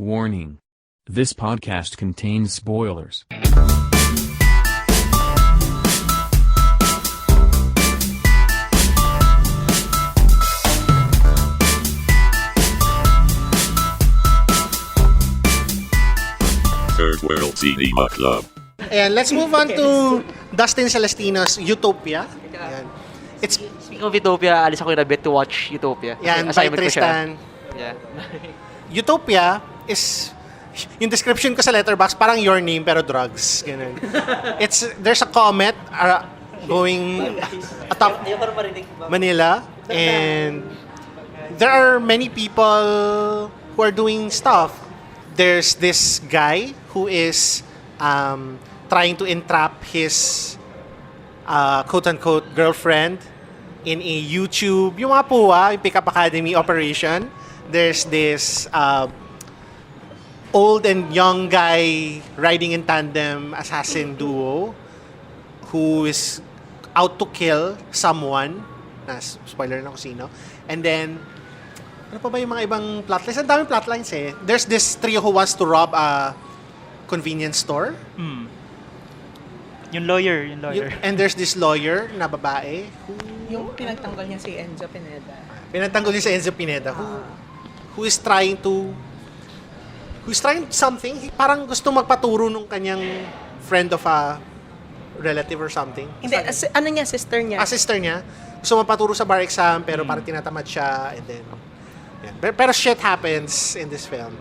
Warning. This podcast contains spoilers. Third World Cinema Club. Ayan, let's move on to Dustin Celestino's Utopia. Ayan. It's, Speaking of Utopia, alis ako yung bit to watch Utopia. yan, by Assignment ko siya. Tristan. Yeah. Utopia is, yung description ko sa Letterboxd, parang your name pero drugs. Ganun. There's a comet going atop Manila, and there are many people who are doing stuff. There's this guy who is trying to entrap his quote-unquote girlfriend in a YouTube, yung mga puwa, yung Pickup Academy operation. There's this old and young guy riding in tandem assassin duo who is out to kill someone. Spoiler na kung sino. And then, ano pa ba yung mga ibang plotlines? Ang daming plotlines eh. There's this trio who wants to rob a convenience store. Yung lawyer. And there's this lawyer na babae Yung pinagtanggol niya si Enzo Pineda. pinagtanggol niya sa Enzo Pineda who is trying something. Parang gusto magpaturo nung kanyang friend of a relative or something. Hindi, ano niya, sister niya. Sister niya. Gusto magpaturo sa bar exam pero parang tinatamad siya and then yan. Pero shit happens in this film.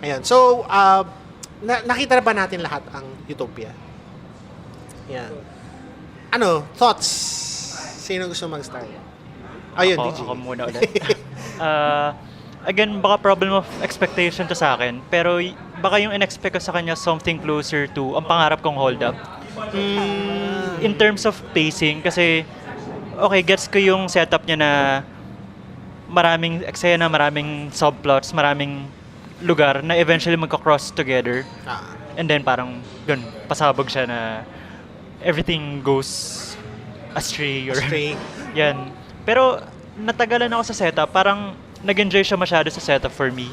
Ayan. So, nakita na ba natin lahat ang Utopia? Yan. Ano? Thoughts? Sino gusto mag-start? Ayun, DJ. Ako muna ulit. Again, baka problem of expectation to sa akin. Pero baka yung in-expect ko sa kanya something closer to ang pangarap kong hold up. In terms of pacing, kasi okay, gets ko yung setup niya na maraming eksena, maraming subplots, maraming lugar na eventually magka-cross together. And then parang dun, pasabog siya na everything goes astray. Yan. Pero natagalan ako sa setup, parang nag-enjoy siya masyado sa setup for me.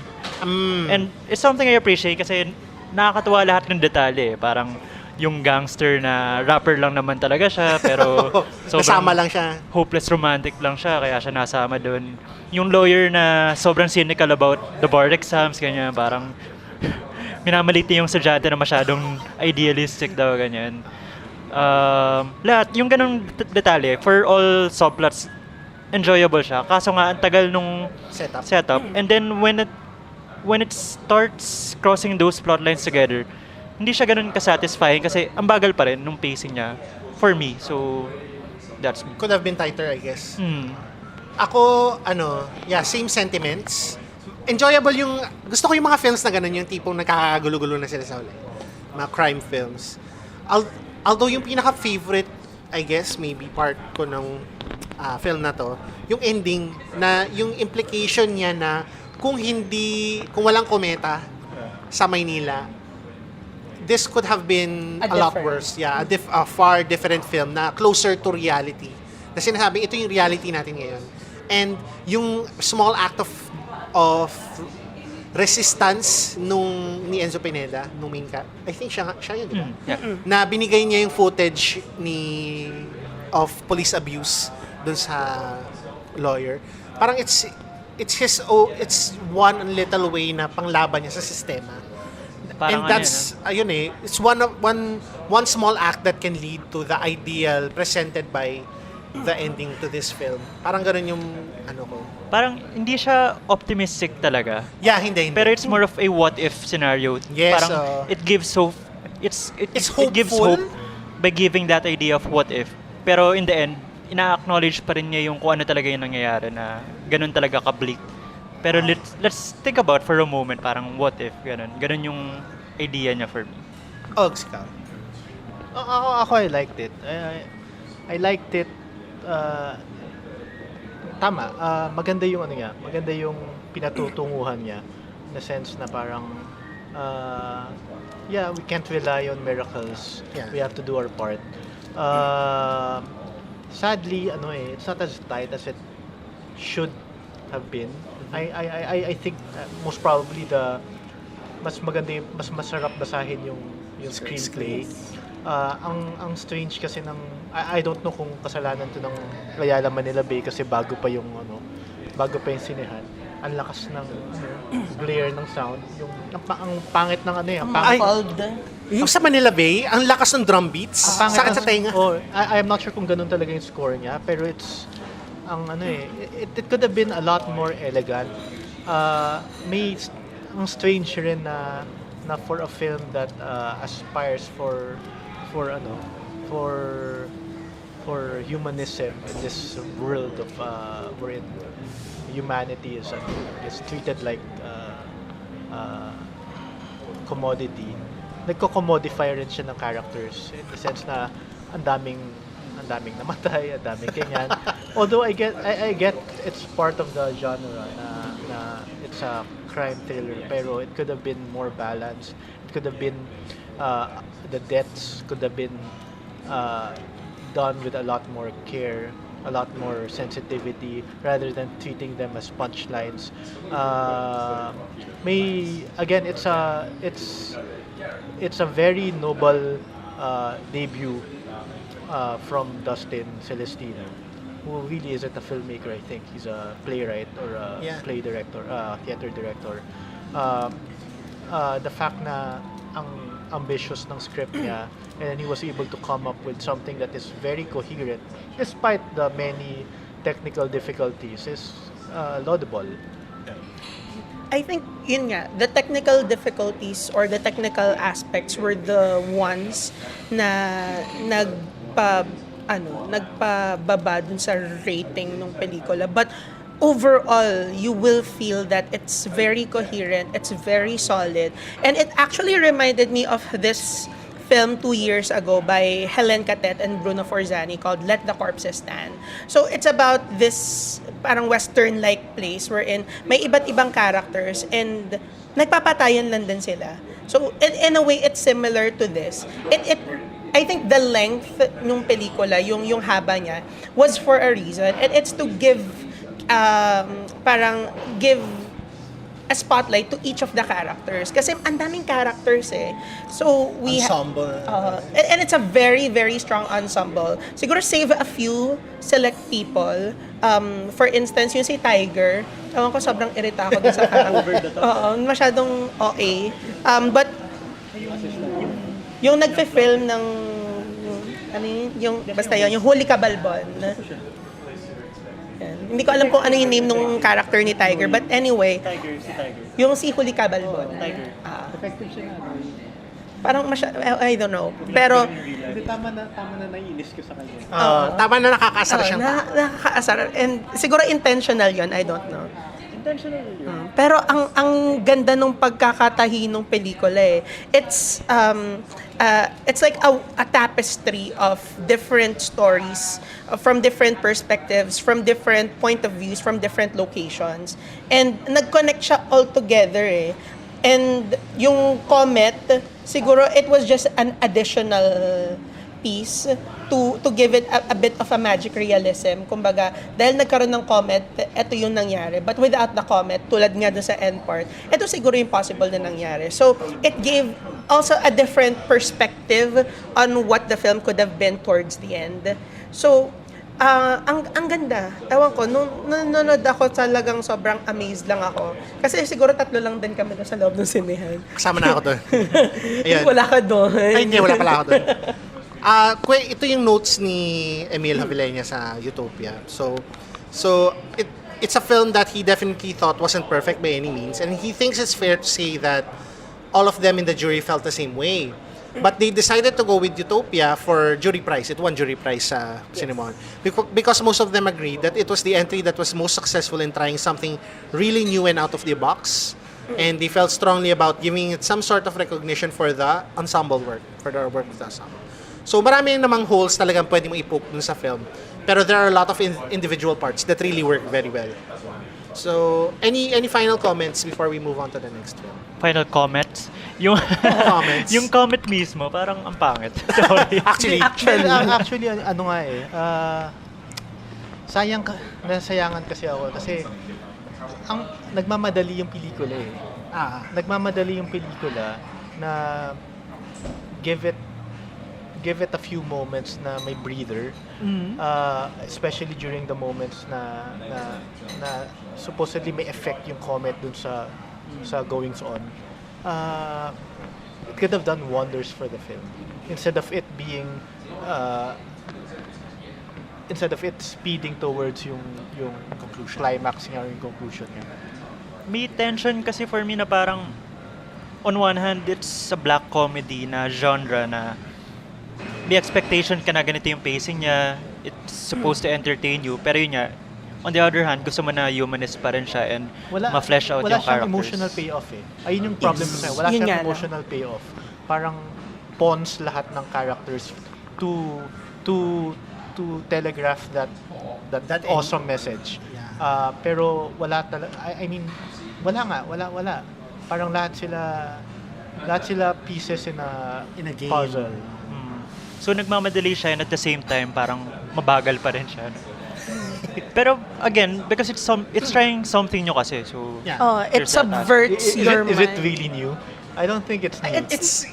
And it's something I appreciate kasi nakakatuwa lahat ng detalye. Parang yung gangster na rapper lang naman talaga siya, pero nasama lang siya. Hopeless romantic lang siya, kaya siya nasama doon. Yung lawyer na sobrang cynical about the bar exams, ganyan, parang minamalit niya yung estudyante na masyadong idealistic daw, ganyan. Lahat, yung ganung detalye, for all subplots, enjoyable siya. Kaso nga, ang tagal nung setup. And then, when it starts crossing those plotlines together, hindi siya ganun ka-satisfying kasi ang bagal pa rin nung pacing niya for me. So, that's me. Could have been tighter, I guess. Ako, same sentiments. Enjoyable yung, gusto ko yung mga films na ganun, yung tipong nagkakagulo-gulo na sila sa uli. Mga crime films. Although yung pinaka-favorite, I guess, maybe part ko ng film na to, yung ending na yung implication niya na kung walang kometa sa Maynila, this could have been a lot worse. Yeah, a far different film na closer to reality. Na sinasabing ito yung reality natin ngayon. And yung small act of resistance ni Enzo Pineda, nung main I think siya yun, di ba? Yeah. Na binigay niya yung footage of police abuse dun sa lawyer. Parang it's one little way na panglaban niya sa sistema. Parang and that's it's one small act that can lead to the ideal presented by the ending to this film. Parang ganun yung ko. Parang hindi siya optimistic talaga. Yeah, hindi. Pero it's more of a what if scenario. Yes, parang it gives hope. It gives hopeful. hope by giving that idea of what if. Pero in the end, ina-acknowledge pa rin niya yung kung ano talaga yung nangyayari na ganun talaga ka-bleak. Pero let's think about for a moment, parang what if, ganun. Ganun yung idea niya for me. Scout. Ako, I liked it. I liked it. Tama. Maganda yung maganda yung pinatutunguhan niya. In the sense na parang, we can't rely on miracles. Yeah. We have to do our part. Sadly, it's not as tight as it should have been. I think most probably mas maganda mas masarap basahin yung screenplay. Ang strange kasi ng I don't know kung kasalanan to ng Ayala Manila Bay kasi bago pa yung sinehan. Ang lakas ng glare ng sound, ang pangit ng ang pangit. Yung sa Manila Bay, ang lakas ng drum beats. Sakit sa tenga. I'm not sure kung ganun talaga yung score niya, pero it's it could have been a lot more elegant. Ang strange rin na for a film that aspires for humanism in this world of wherein humanity is treated like commodity. Nagko-commodify rin siya ng characters in the sense na ang daming namatay, ang daming ganyan. Although I get it's part of the genre na it's a crime thriller, pero it could have been more balanced. It could have been the deaths could have been done with a lot more care, a lot more sensitivity, rather than treating them as punchlines. It's a very noble debut from Dustin Celestino, who really isn't a filmmaker. I think he's a playwright or a play director, theater director. The fact na ang ambitious ng script niya, and he was able to come up with something that is very coherent despite the many technical difficulties is laudable. I think yun nga, the technical difficulties or the technical aspects were the ones na nagpababa dun sa rating ng pelikula. But overall, you will feel that it's very coherent, it's very solid. And it actually reminded me of this film 2 years ago by Helen Catet and Bruno Forzani called Let the Corpses Stand. So it's about this parang western-like place wherein may iba't ibang characters and nagpapatayan lang din sila. So in a way, it's similar to this. I think the length ng pelikula, yung haba niya, was for a reason. And it's to give give a spotlight to each of the characters. Kasi ang daming characters eh. So we Ensemble. And it's a very, very strong ensemble. Siguro save a few select people. For instance, yung si Tiger. Ewan ko, sobrang irita ako dun sa character. Masyadong OA. But yung nagfe-film ng basta yun, yung Huli Kabalbon. Yan. Hindi ko alam kung ano yung name ng character ni Tiger, but anyway, yung si Huli Kabalbon. Effective siya nga. Parang I don't know. Pero Tama na naiinis ko sa kanya. Tama na nakakaasar siya. nakakaasar. And siguro intentional yun, I don't know. Intentional yun. Pero ang ganda nung pagkakatahi ng pelikula eh. It's like a tapestry of different stories from different perspectives, from different point of views, from different locations. And nag-connect siya all together eh. And yung comet, siguro it was just an additional piece to give it a bit of a magic realism. Kumbaga, dahil nagkaroon ng comet, ito yung nangyari. But without the comet, tulad nga doon sa end part, ito siguro yung possible na nangyari. So, it gave also a different perspective on what the film could have been towards the end. So, ang ganda. Ewan ko, nung nanonood ako, talagang sobrang amazed lang ako. Kasi siguro 3 lang din kami doon sa loob ng sinehan. Kasama na ako doon. Ayun. Wala ka doon. Ay, hindi, wala pala ako doon. Ito yung notes ni Emil Javillena sa Utopia. So it's a film that he definitely thought wasn't perfect by any means, and he thinks it's fair to say that all of them in the jury felt the same way. But they decided to go with Utopia for jury prize. It won jury prize sa Cinnamon. Because most of them agreed that it was the entry that was most successful in trying something really new and out of the box. And they felt strongly about giving it some sort of recognition for the ensemble work, for the work of the ensemble. So marami namang holes talagang pwede mo i-poke dun sa film. Pero there are a lot of individual parts that really work very well. So, any final comments before we move on to the next film? Final comments? Yung Comments. yung comment mismo, parang ang pangit. Sorry. Actually, Actually, ano nga eh, nasayangan kasi ako kasi nagmamadali yung pelikula eh. nagmamadali yung pelikula na give it a few moments na may breather, especially during the moments na supposedly may effect yung comet dun sa goings on. It could have done wonders for the film instead of it being instead of it speeding towards yung conclusion, climax niya or yung conclusion niya. May tension kasi for me na parang on one hand, it's a black comedy na genre na may expectation ka na ganito yung pacing niya. It's supposed to entertain you. Pero yun nga, on the other hand, gusto mo na humanist pa rin siya and ma-flesh out yung characters. Wala siyang emotional payoff eh. Ayun yung problem ko sa'yo. Wala Yun nga siyang lang. emotional payoff. Parang pawns lahat ng characters to telegraph that awesome message. Yeah. Pero wala talaga, I mean, wala. Parang lahat sila pieces in a game. puzzle. So nagmamadali siya and at the same time parang mabagal pa rin siya. No? Pero again, because it's trying something new kasi. So Yeah. It there's that subverts your Is it mind. really new? I don't think it's new. It's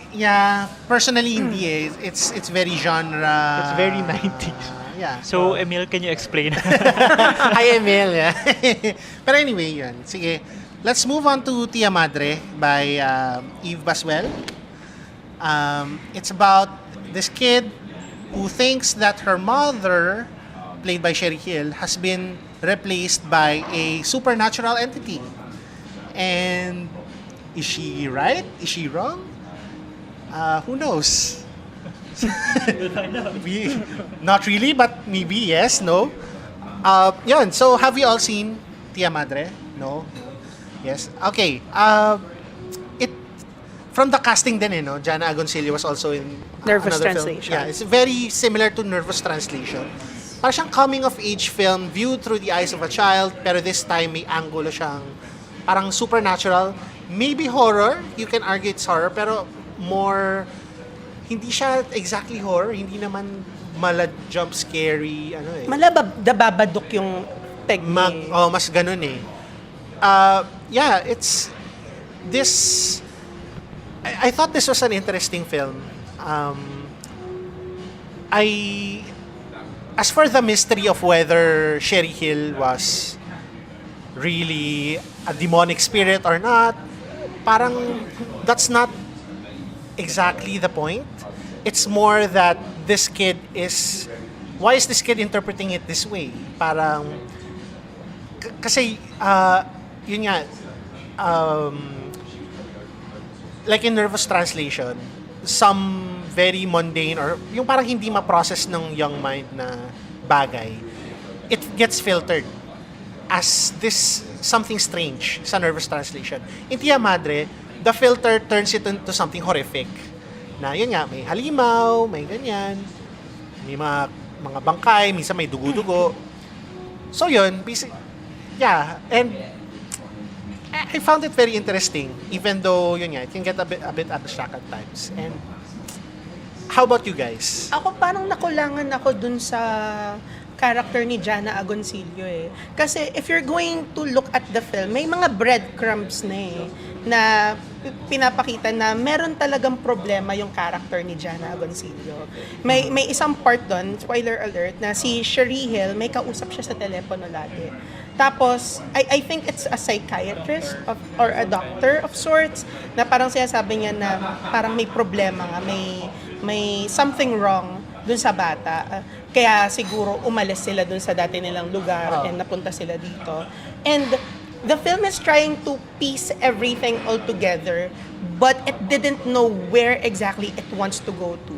personally hindi eh. It's very genre. It's very 90s. Yeah. So Emil, can you explain? Hi, Emil. Yeah. Pero anyway, yun. Sige. Let's move on to Tia Madre by Eve Baswell. It's about this kid who thinks that her mother, played by Sherry Hill, has been replaced by a supernatural entity. And is she right? Is she wrong? Who knows? Not really, but maybe yes, no. Yun. So, have you all seen Tia Madre? No? Yes. Okay. It from the casting din, no? Jana Agoncillo was also in Nervous another Translation. Film. Yeah, it's very similar to Nervous Translation. Parang siyang coming of age film viewed through the eyes of a child, pero this time may angulo siyang parang supernatural, maybe horror. You can argue it's horror, pero more hindi siya exactly horror, hindi naman jump scary, ano eh. Malababadok yung peg ni... Mas ganun eh. Yeah, it's this. I thought this was an interesting film. As for the mystery of whether Sherry Hill was really a demonic spirit or not, parang that's not exactly the point. It's more that this kid is... Why is this kid interpreting it this way? Parang... Kasi, yun nga, like in Nervous Translation, some very mundane or yung parang hindi ma-process ng young mind na bagay, it gets filtered as this something strange sa Nervous Translation. In Tia Madre, the filter turns it into something horrific. Na yun nga, may halimaw, may ganyan, may mga bangkay, minsan may dugo-dugo. So yun, yeah, and I found it very interesting, even though yun nga, it can get a bit abstract at times. And how about you guys? Ako parang nakulangan ako dun sa character ni Jana Agoncillo eh. Kasi if you're going to look at the film, may mga breadcrumbs na eh, na pinapakita na meron talagang problema yung character ni Jana Agoncillo. May isang part doon, spoiler alert, na si Sherry Hill, may kausap siya sa telepono lagi. Tapos, I think it's a psychiatrist or a doctor of sorts, na parang sinasabi niya na parang may problema nga, may something wrong dun sa bata. Kaya siguro umalis sila dun sa dati nilang lugar and napunta sila dito. And the film is trying to piece everything all together, but it didn't know where exactly it wants to go to.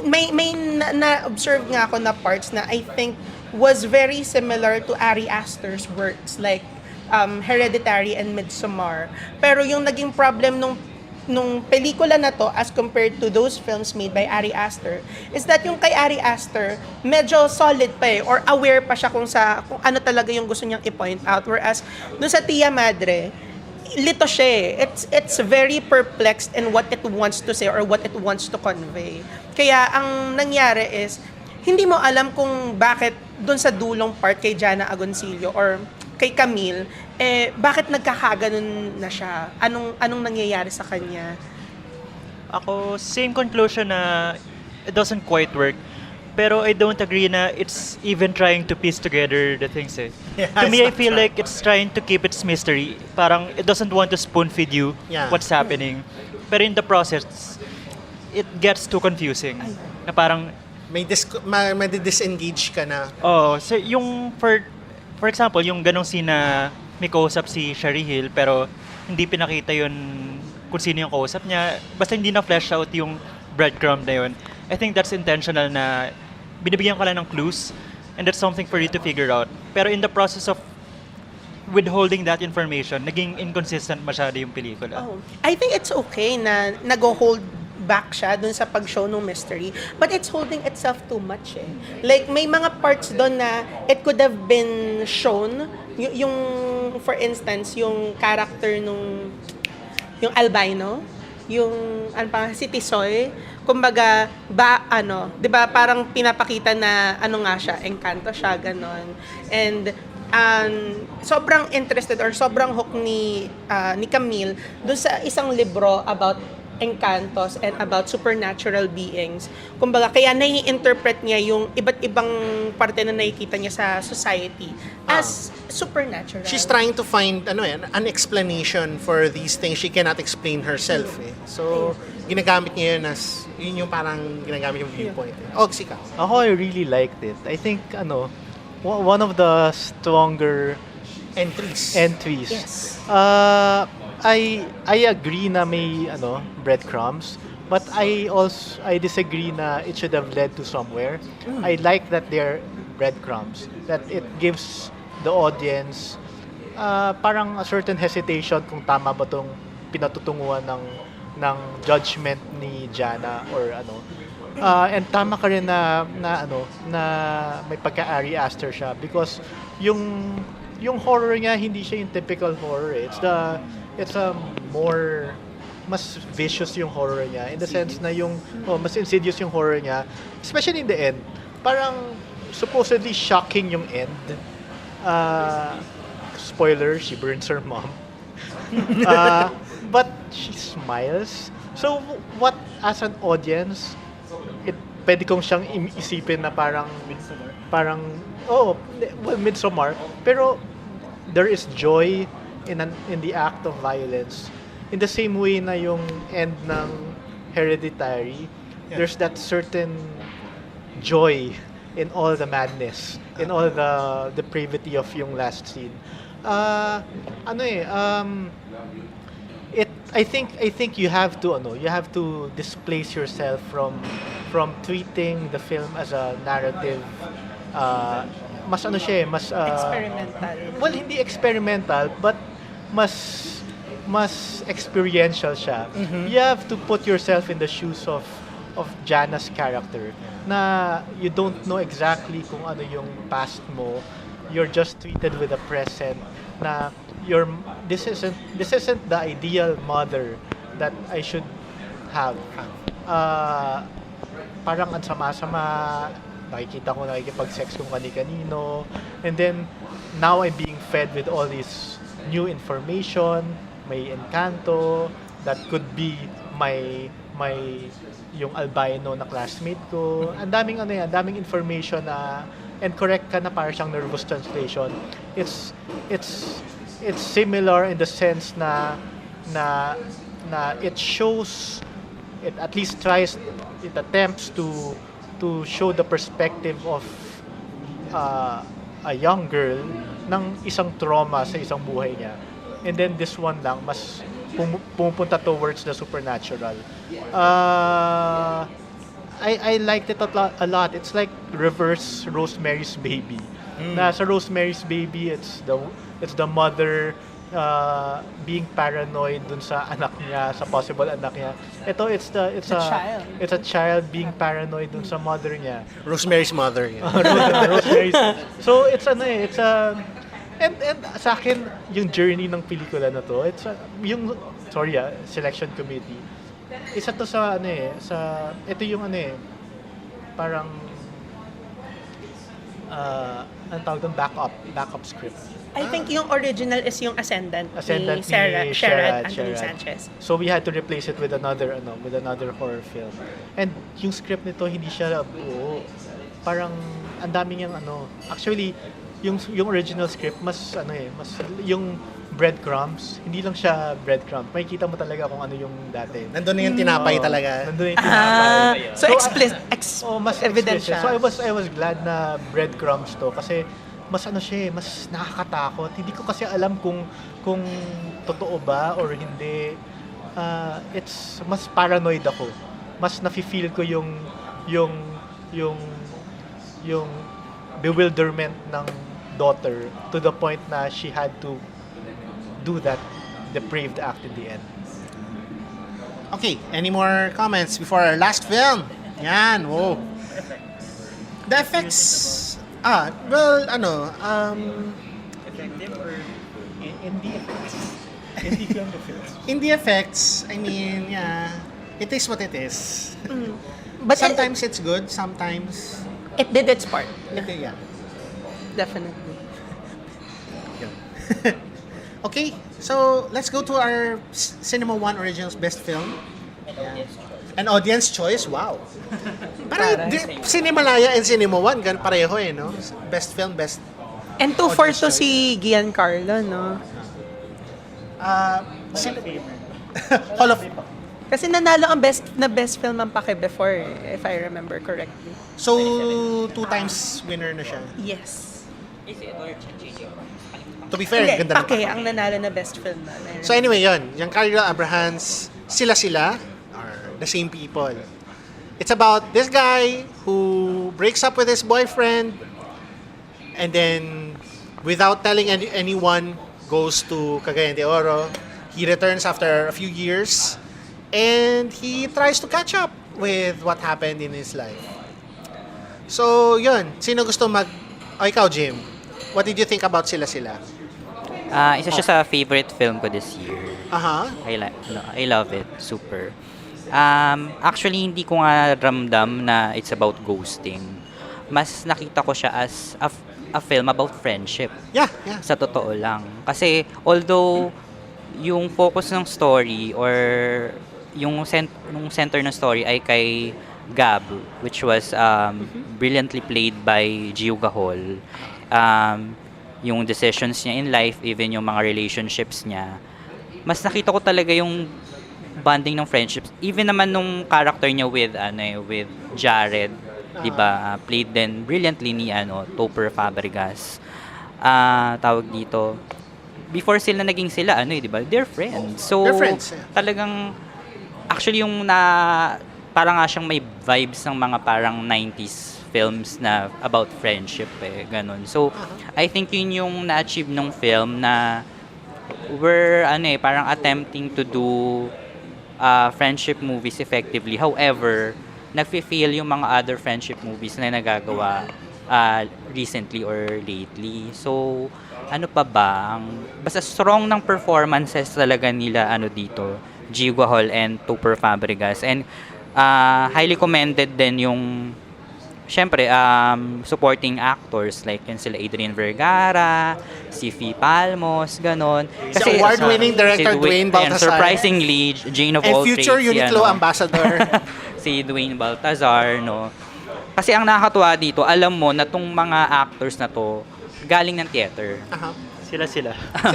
May na-observe nga ako na parts na I think was very similar to Ari Aster's works like Hereditary and Midsommar. Pero yung naging problem nung pelikula na to as compared to those films made by Ari Aster is that yung kay Ari Aster medyo solid pa eh, or aware pa siya kung ano talaga yung gusto niyang i-point out, whereas dun sa Tia Madre lito siya eh. It's very perplexed in what it wants to say or what it wants to convey. Kaya ang nangyari is hindi mo alam kung bakit dun sa dulong part kay Jana Agoncillo or kay Camille bakit nagkakaganon na siya? Anong nangyayari sa kanya? Ako, same conclusion na it doesn't quite work. Pero I don't agree na it's even trying to piece together the things eh. Yeah, To me, I it's not feel trying. like it's trying to keep its mystery. Parang it doesn't want to spoon-feed you Yeah. what's happening. Pero in the process, it gets too confusing. Na parang, May disengage ka na. so yung, for example, yung ganong scene na may kausap si Sherry Hill, pero hindi pinakita yun kung sino yung kausap niya. Basta hindi na flesh out yung breadcrumb na yun. I think that's intentional na binibigyan ka lang ng clues and that's something for you to figure out. Pero in the process of withholding that information, naging inconsistent masyado yung pelikula. Oh, I think it's okay na nag-hold back siya dun sa pag-show ng mystery. But it's holding itself too much eh. Like, may mga parts doon na it could have been shown. Yung for instance, yung character yung albino, yung si Tisoy, kumbaga, 'di ba parang pinapakita na nga siya, engkanto siya, ganon. And sobrang interested or sobrang hook ni Camille doon sa isang libro about encantos and about supernatural beings. Kumbaga, kaya nai-interpret niya yung iba't ibang parte na nakikita niya sa society as supernatural. She's trying to find an explanation for these things she cannot explain herself. So, ginagamit niya yun as, yun yung parang ginagamit yung viewpoint. Sika. Ako, I really liked it. I think, one of the stronger Entries. Yes. I agree na may breadcrumbs, but I disagree na it should have led to somewhere. I like that they're breadcrumbs, that it gives the audience parang a certain hesitation kung tama ba tong pinatutunguhan ng judgment ni Jana or and tama ka rin na may pagka-Ari Aster siya because yung horror niya hindi siya yung typical horror. It's a more mas vicious yung horror niya in the sense na mas insidious yung horror niya, especially in the end. Parang supposedly shocking yung end. Spoiler, she burns her mom. But she smiles. So what as an audience, pwede kong siyang isipin na parang Midsommar, pero there is joy in the act of violence. In the same way na yung end ng Hereditary, there's that certain joy in all the madness, in all the depravity of yung last scene. I think you have to displace yourself from treating the film as a narrative. Mas Experimental. Well, hindi experimental, but mas experiential siya. You have to put yourself in the shoes of Jana's character na you don't know exactly kung ano yung past mo. You're just treated with the present na this isn't the ideal mother that I should have. Parang ang sama-sama, nakikita ko nakikipag-sex kung kani-kanino, and then now I'm being fed with all this new information, may encanto that could be my yung albino na classmate ko. Ang daming information na, and correct ka na para siyang nervous translation. It's similar in the sense na it shows, it at least it attempts to show the perspective of a young girl ng isang trauma sa isang buhay niya. And then this one lang, mas pumupunta towards the supernatural. I liked it a lot. It's like reverse Rosemary's Baby. Na sa Rosemary's Baby, it's the mother being paranoid dun sa anak niya, sa possible anak niya. Ito, it's a child being paranoid dun sa mother niya. Rosemary's Mother. Yeah. Rosemary's. So it's and sa akin yung journey ng pelikula na to, selection committee. Isa to sa ito yung parang ang tawag doon, backup script. I think yung original is yung Ascendant, Ascendant ni Sarah, ni Sherrod Sherrod. Anthony Sanchez. So we had to replace it with another horror film. And yung script nito hindi siya buo. Parang ang dami niyang actually yung original script mas yung breadcrumbs, hindi lang siya breadcrumb. Makikita mo talaga kung ano yung dati. Nandun na yung tinapay talaga. Nandun yung tinapay. So explicit, mas evident explicit. siya. So I was glad na breadcrumbs to kasi mas mas nakakatakot. Hindi ko kasi alam kung totoo ba or hindi. It's mas paranoid ako. Mas nafi-feel ko yung bewilderment ng daughter to the point na she had to do that depraved act in the end. Okay, any more comments before our last film? Yan, whoa. The effects, Effective or in the effects? Hindi film effects. in the effects, I mean, yeah, it is what it is. But Sometimes it's good, sometimes, it did its part. yeah. Definitely. Okay, so let's go to our Cinema One Originals Best Film. An audience choice, wow. Parang Cinemalaya and Cinema One, pareho no? Best film, best... And 2-4 to si Giancarlo, no? Hall of... Kasi nanalo ang best film ang Pake before, if I remember correctly. So, 2 times winner na siya. Yes. To be fair, Hindi, ganda na. Pake ang nanalo na best film na. So anyway, yun. Giancarlo Abrahams, Sila are the same people. It's about this guy who breaks up with his boyfriend and then, without telling anyone, goes to Cagayan de Oro. He returns after a few years and he tries to catch up with what happened in his life. So, yun. Sino gusto ikaw, Jim. What did you think about Sila? Isa siya sa favorite film ko this year. Aha. I love it. Super. Actually, hindi ko nga ramdam na it's about ghosting. Mas nakita ko siya as a film about friendship. Yeah. Sa totoo lang. Kasi, although, yung focus ng story or yung center ng story ay kay Gab, which was brilliantly played by Gio Gahol. Yung decisions niya in life, even yung mga relationships niya, mas nakita ko talaga yung bonding ng friendships. Even naman nung character niya with Jared, 'di ba? Played then brilliantly ni Topher Fabregas. Tawag dito. Before naging sila, 'di ba? They're friends. So They're friends, yeah. Talagang actually yung parang nga siyang may vibes ng mga parang 90s films na about friendship ganun. So I think yun yung na-achieve ng film na we're parang attempting to do friendship movies effectively. However, nagfi-feel yung mga other friendship movies na nagagawa recently or lately. So ano pa ba? Basta strong ng performances talaga nila dito. Gio Gahol and Topher Fabregas. And highly commended din yung syempre supporting actors like yun sila Adrian Vergara, si Fi Palmos, ganon. Si award-winning director Dwayne Baltazar. Surprisingly, Jane of And all future trades, Uniqlo ambassador. si Dwayne Baltazar, no. Kasi ang nakakatuwa dito, alam mo na tong mga actors na to galing ng theater. Aha. Sila.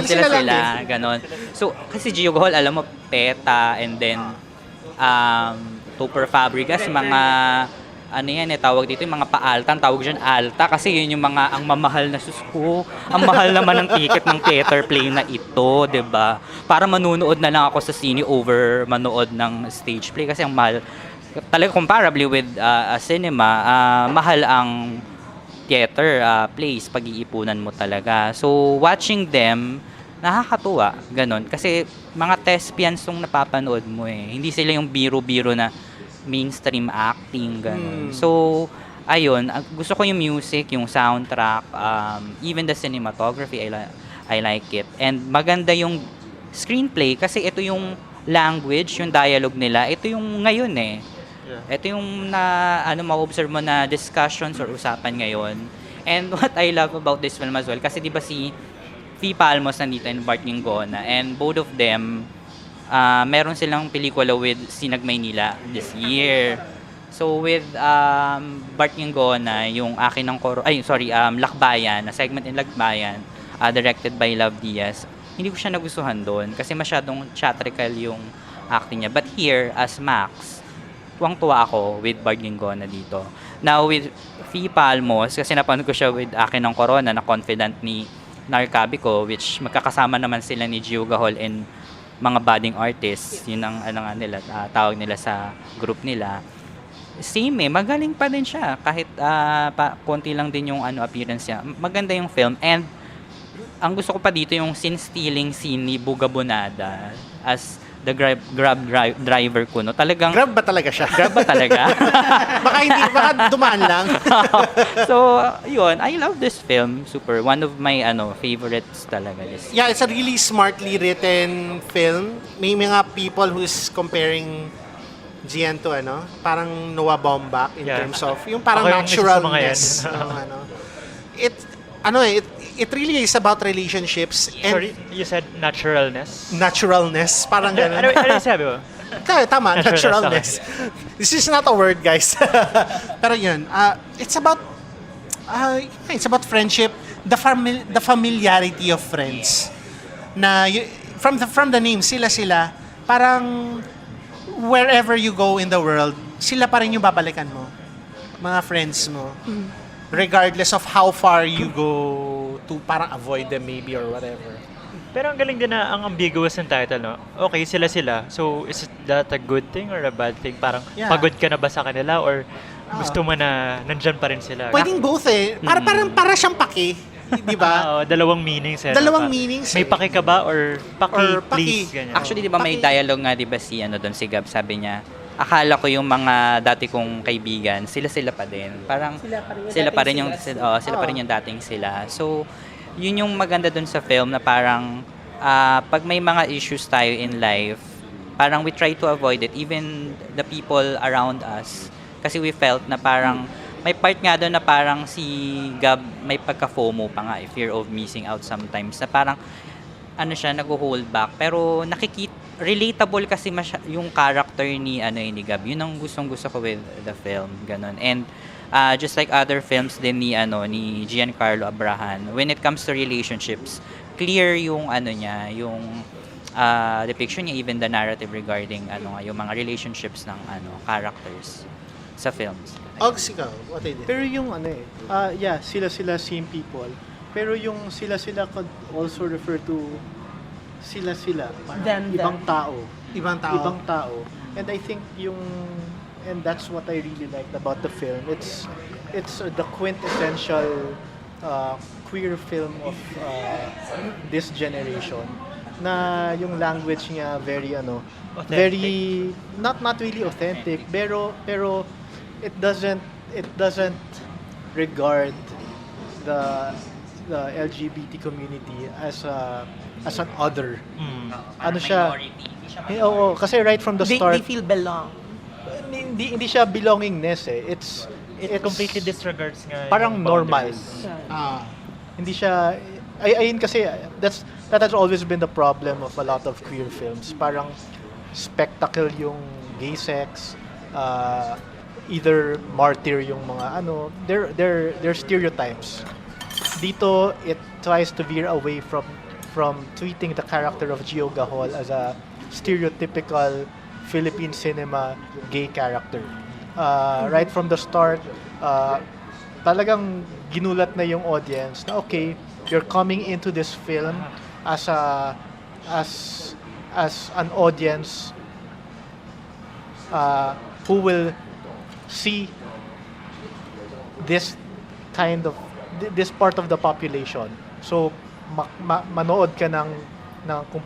Sila, ganon. So, kasi Gio Gahol, alam mo, PETA, and then Topher Fabregas, mga tawag dito yung mga pa-alta, tawag dyan alta kasi yun yung mga ang mamahal na susko. Ang mahal naman ng ticket ng theater play na ito, 'di ba? Para manunood na lang ako sa sine over manood ng stage play kasi ang mahal talaga comparably with a cinema, mahal ang theater plays, pag-iipunan mo talaga. So watching them nakakatuwa, ganon. Kasi mga thespians yung napapanood mo Hindi sila yung biro-biro na mainstream acting, ganon. So, ayun, gusto ko yung music, yung soundtrack, even the cinematography, I like it. And maganda yung screenplay kasi ito yung language, yung dialogue nila, ito yung ngayon Ito yung ma-observe mo na discussions or usapan ngayon. And what I love about this film as well, kasi di ba si Fee Palmos nandito and Bart Ginggona, and both of them, meron silang pelikula with Sinag Maynila this year. So with Bart Ginggona, yung Akin ng Lakbayan, na segment in Lakbayan, directed by Love Diaz, hindi ko siya nagustuhan doon kasi masyadong theatrical yung acting niya. But here, as Max, tuwang-tuwa ako with Bart Ginggona dito. Now with Fee Palmos, kasi napanood ko siya with Akin ng Corona na confidant ni Narcabico, which magkakasama naman sila ni Gio Gahol and mga budding artists. Yun ang nila, tawag nila sa group nila. Same magaling pa din siya kahit konti lang din yung appearance niya. Maganda yung film, and ang gusto ko pa dito yung scene-stealing scene ni Buga Bonada as the grab driver ko, no? Talagang Grab ba talaga siya? Grab ba talaga? baka dumaan lang. So, yun, I love this film. Super. One of my favorites talaga. Yeah, it's a really smartly written film. May mga people who's comparing Gian to parang Noah Baumbach in terms of yung parang Ako yung isa sa mga yan. naturalness. It really is about relationships and Sorry, you said naturalness? naturalness. Parang ganun. Ano yung sabi mo? Tama, naturalness. This is not a word, guys. Pero yun, it's about friendship, the familiarity of friends. Na from the name, sila parang wherever you go in the world, sila pa rin yung babalikan mo. Mga friends mo. Regardless of how far you go to parang avoid them maybe or whatever. Pero ang galing din na ang ambiguous ng title, no? Okay, sila. So, is that a good thing or a bad thing? Parang pagod ka na ba sa kanila or gusto mo na nandyan pa rin sila? Pwedeng both eh. Para siyang paki. Di ba? Dalawang meanings eh. Dalawang meanings May paki ka ba or paki, Or paki. please? Ganyan. Actually, di ba may dialogue nga, di ba si doon si Gab, sabi niya, akala ko yung mga dati kong kaibigan, sila pa din. Parang sila pa rin yung dating sila. So, yun yung maganda dun sa film na parang pag may mga issues tayo in life, parang we try to avoid it, even the people around us. Kasi we felt na parang may part nga doon na parang si Gab may pagka-FOMO pa nga, fear of missing out sometimes, na parang siya, nag-hold back. Pero relatable kasi yung character ni Gab. Yun ang gustong-gusto ko with the film, ganun. And just like other films din ni Giancarlo Abrahan, when it comes to relationships, clear yung yung depiction niya, even the narrative regarding yung mga relationships ng characters sa films. Ogs, ikaw, what I did? Pero yung sila same people. Pero yung sila could also refer to sila, parang Them. ibang tao. And I think and that's what I really liked about the film. It's the quintessential queer film of this generation. Na yung language niya very Authentic. very not really authentic, pero it doesn't regard the LGBT community as an other. Siya? Oo, kasi right from the start, They feel belong. hindi siya belongingness eh. It's completely disregards nga parang yung normal. boundaries. Hindi siya ayun kasi that has always been the problem of a lot of queer films. Parang spectacle yung gay sex, either martyr yung mga they're stereotypes. Dito it tries to veer away from treating the character of Gio Gahol as a stereotypical Philippine cinema gay character. Right from the start, talagang ginulat na yung audience na okay, you're coming into this film as an audience who will see this part of the population. So manood ka ng kung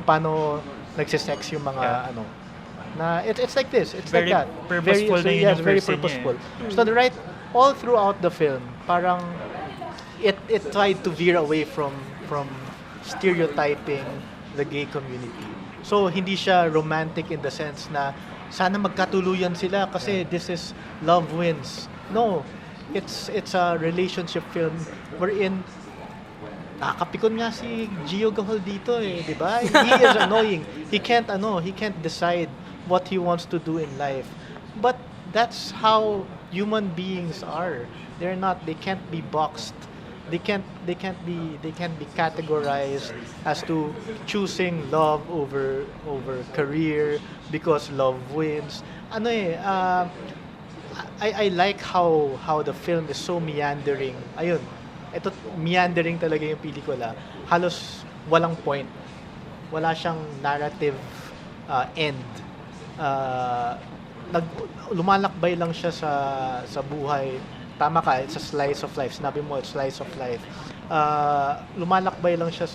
paano nagsisex yung mga na it's like this, it's Very like that, purposeful na yun yes, yung very person niya purposeful. So all throughout the film, parang it tried to veer away from stereotyping the gay community. So hindi siya romantic in the sense na sana magkatuluyan sila kasi this is love wins. No, it's a relationship film wherein nakakapikon nga si Gio Gahol dito eh, di ba? He is annoying. He can't decide what he wants to do in life. But that's how human beings are. They can't be boxed. They can't be categorized as to choosing love over career because love wins. I like how the film is so meandering. Ayun. Ito meandering talaga yung pelikula. Halos walang point. Wala siyang narrative end. Lumalakbay lang siya sa buhay. Tama ka, it's a slice of life. Sinabi mo, it's slice of life. Lumalakbay lang siya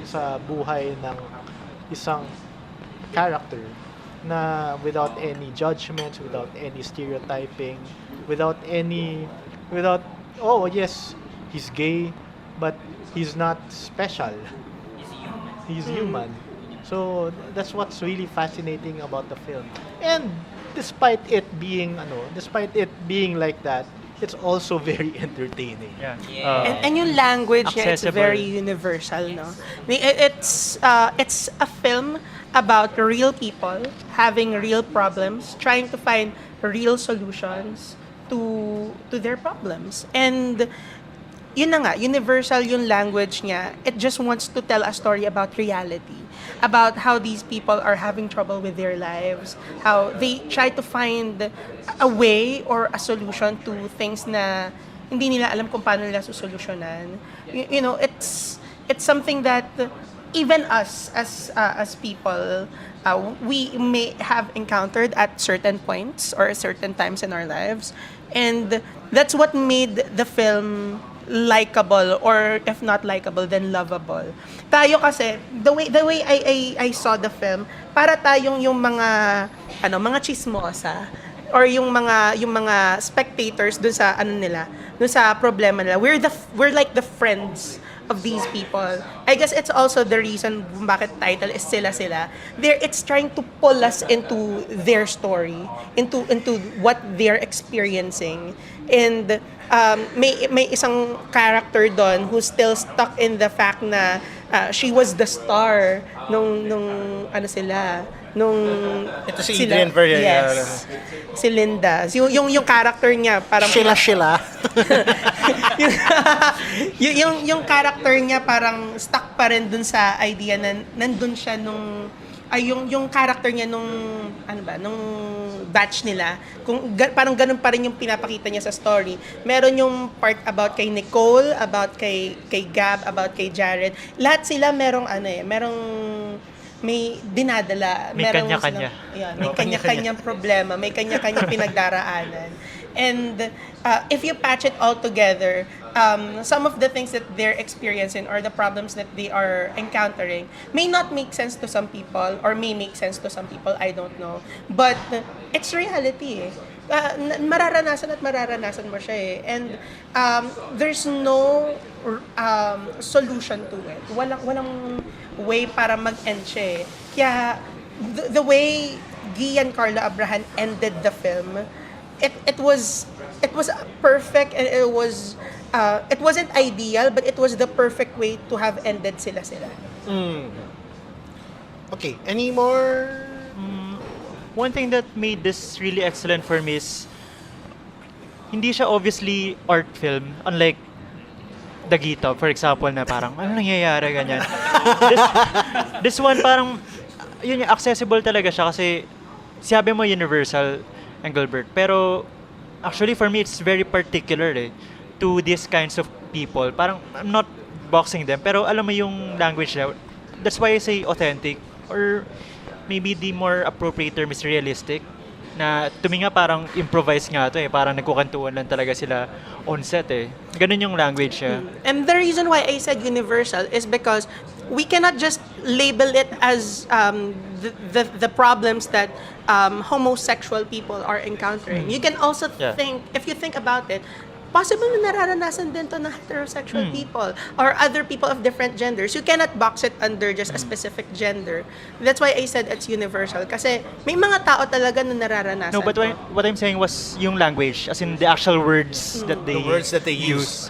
sa buhay ng isang character na without any judgments, without any stereotyping, without oh yes, he's gay, but he's not special. He's human. So that's what's really fascinating about the film. And despite it being like that, it's also very entertaining. And yung language niya, it's accessible. very universal, no? It's a film about real people having real problems, trying to find real solutions to their problems. And yun na nga, universal yung language niya. It just wants to tell a story about reality, about how these people are having trouble with their lives, how they try to find a way or a solution to things na hindi nila alam kung paano nila susolusyonan. You know, it's something that even us as people, we may have encountered at certain points or certain times in our lives, and that's what made the film likable, or if not likable, then lovable. Tayo kasi, the way I saw the film, para tayong yung mga chismosa or yung mga spectators dun sa dun sa problema nila. We're like the friends of these people. I guess it's also the reason bakit title is Sila Sila. It's trying to pull us into their story, into what they're experiencing. And may isang character doon who's still stuck in the fact na she was the star nung Ito si Adrian Verrier. Yes. Si Linda. Yung character niya parang Sheila. yung character niya parang stuck pa rin dun sa idea na nandun siya yung character niya nung batch nila, parang ganun pa rin yung pinapakita niya sa story. Meron yung part about kay Nicole, about kay Gab, about kay Jared. Lahat sila merong may dinadala, May kanya-kanya. May kanya-kanyang problema, may kanya-kanyang pinagdaraanan. And if you patch it all together, some of the things that they're experiencing or the problems that they are encountering may not make sense to some people or may make sense to some people, I don't know. But it's reality eh. Mararanasan mo siya eh. And there's no solution to it. Walang way para mag-end siya eh. Kaya the way Gian Carlo Abrahan ended the film, it was perfect, and it wasn't ideal, but it was the perfect way to have ended Sila Sila. Okay, any more? One thing that made this really excellent for me is hindi siya obviously art film, unlike Dagito, for example, na parang ano nangyayari ganyan. This one parang yun yung accessible talaga siya kasi sabi mo universal, Engelbert, pero actually for me it's very particular to these kinds of people. Parang I'm not boxing them, pero alam mo yung language nila. That's why I say authentic, or maybe the more appropriate term is realistic. Na tuminga parang improvise nga to parang nagkukantuan lang talaga sila on set Ganun yung language niya. And the reason why I said universal is because we cannot just label it as the problems that homosexual people are encountering. You can also think, if you think about it, possible na nararanasan din to ng heterosexual people or other people of different genders. You cannot box it under just a specific gender. That's why I said it's universal. Kasi may mga tao talaga na nararanasan No, but to. what I'm saying was yung language, as in the actual words that they The words that they use.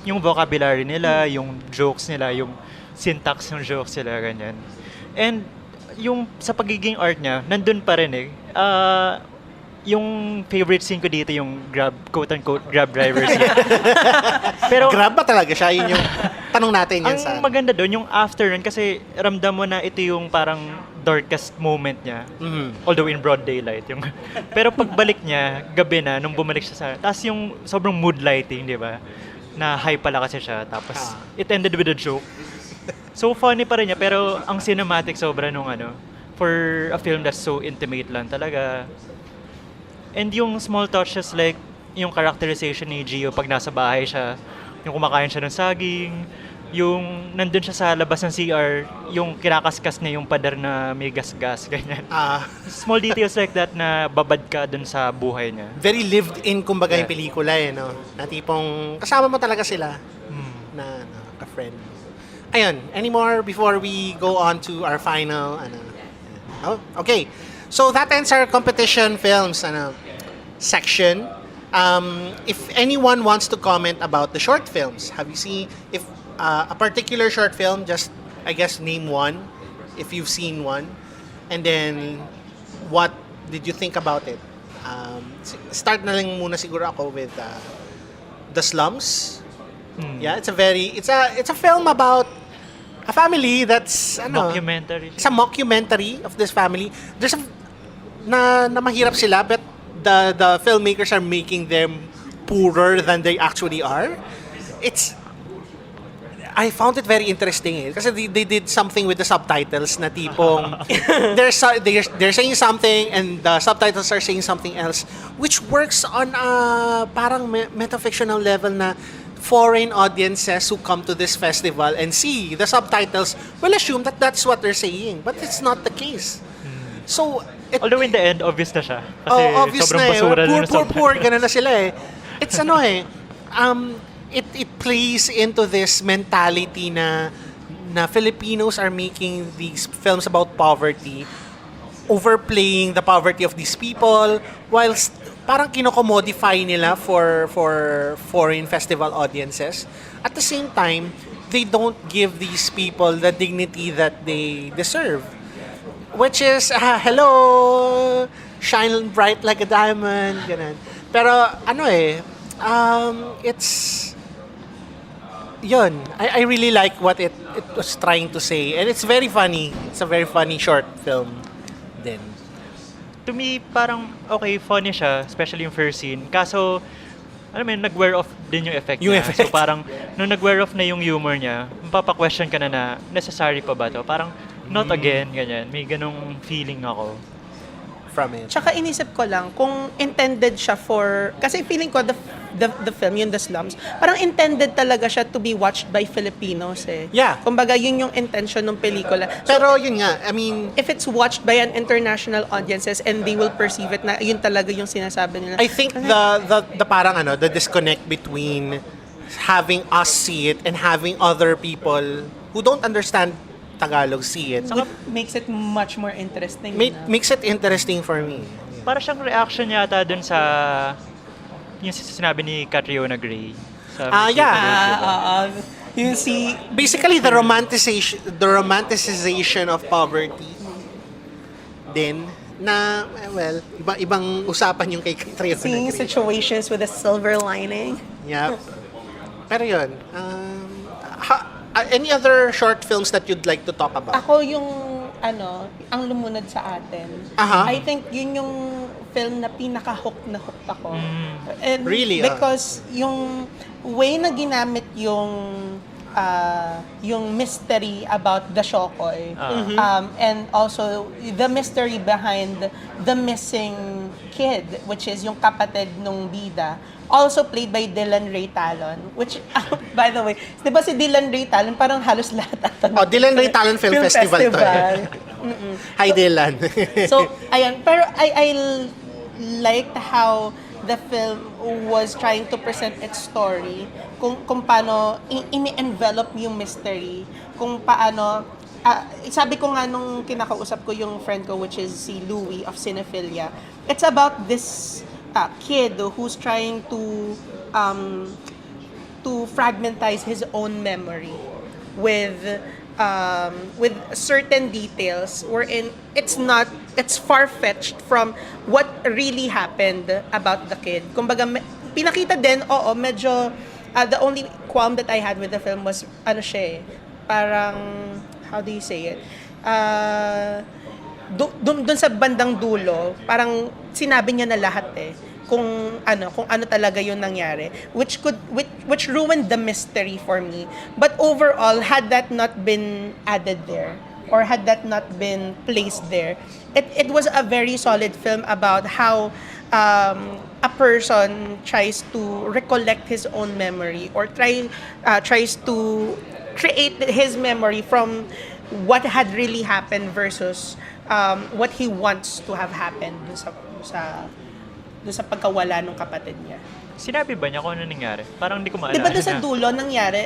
Yung vocabulary nila, yung jokes nila, yung syntax ng jokes nila, ganyan. And yung sa pagiging art niya, nandun pa rin eh. Yung favorite scene ko dito, yung quote-unquote, grab driver scene. Pero Grab ba talaga siya? Yun yung tanong natin yan ang maganda doon, yung after nun, kasi ramdam mo na ito yung parang darkest moment niya. Although in broad daylight. Pero pagbalik niya, gabi na, nung bumalik siya sa... Tapos yung sobrang mood lighting, di ba? Na high pala kasi siya. Tapos it ended with a joke. So funny pa rin niya, pero ang cinematic sobra nung for a film that's so intimate lang talaga. And yung small touches like yung characterization ni Gio pag nasa bahay siya, yung kumakain siya ng saging, yung nandun siya sa labas ng CR, yung kinakaskas niya yung pader na may gas-gas, ganyan. Small details like that na babad ka dun sa buhay niya. Very lived in, kumbaga, yung pelikula no? Na tipong kasama mo talaga sila na ka-friend. Ayun, any more before we go on to our final okay. So that ends our competition films section. If anyone wants to comment about the short films, have you seen a particular short film? Just I guess name one if you've seen one, and then what did you think about it? Start na lang muna siguro ako with The Slums. Yeah, it's a film about a family that's Documentary. It's a mockumentary of this family. There's na mahirap sila, but the filmmakers are making them poorer than they actually are. I found it very interesting kasi they did something with the subtitles na tipong they're saying something and the subtitles are saying something else, which works on a parang metafictional level na foreign audiences who come to this festival and see the subtitles will assume that that's what they're saying, but it's not the case. So although in the end, obvious na siya. Kasi obvious sobrang na basura na poor, ganun na sila eh. It's it plays into this mentality na Filipinos are making these films about poverty, overplaying the poverty of these people, whilst parang kinocommodify nila for foreign festival audiences. At the same time, they don't give these people the dignity that they deserve. Which is, hello, shine bright like a diamond, ganun. Pero, it's, yun. I really like what it was trying to say. And it's very funny. It's a very funny short film din. To me, parang okay, funny siya, especially yung first scene. Kaso, nag-wear off din yung effect niya. So parang, nung nag-wear off na yung humor niya, mapapa-question ka na necessary pa ba to? Parang, not again, ganyan. May ganong feeling ako. From it. Tsaka inisip ko lang kung intended siya for, kasi feeling ko the film, yung The Slums, parang intended talaga siya to be watched by Filipinos eh. Yeah. Kumbaga yun yung intention ng pelikula. Pero yun nga, if it's watched by an international audiences and they will perceive it na yun talaga yung sinasabi nila. I think the parang the disconnect between having us see it and having other people who don't understand Tagalog see it. So, makes it much more interesting. Makes it interesting for me. Para siyang reaction yata dun sa yung sinabi ni Catriona Gray. You see, basically the romanticization of poverty din na ibang usapan yung kay Catriona seeing Gray. situations with a silver lining. Yep. Pero yun, any other short films that you'd like to talk about? Ako yung ang lumunod sa atin. I think yun yung film na pinaka-hook na hook ako. And really? Because yung way na ginamit yung mystery about the Shokoy and also the mystery behind the missing kid, which is yung kapatid nung bida, also played by Dylan Ray Talon, which by the way, 'di ba si Dylan Ray Talon parang halos lahat ata. Dylan Ray Talon Film Festival to. Hi Dylan. So, ayan, pero I liked how the film was trying to present its story, kung paano ini-envelop yung mystery, kung paano sabi ko nga nung kinakausap ko yung friend ko, which is si Louie of Cinephilia, it's about this kid who's trying to fragmentize his own memory with certain details wherein it's far-fetched from what really happened about the kid. Kumbaga, pinakita din, medyo, the only qualm that I had with the film was, parang, how do you say it? Dun sa bandang dulo, parang sinabi niya na lahat kung ano talaga yung nangyari, which ruined the mystery for me. But overall, had that not been added there, or had that not been placed there, it was a very solid film about how a person tries to recollect his own memory, or tries to create his memory from what had really happened versus what he wants to have happened doon sa pagkawala ng kapatid niya. Sinabi ba niya kung ano nangyari? Parang hindi ko maalala. Di ba doon sa dulo nangyari,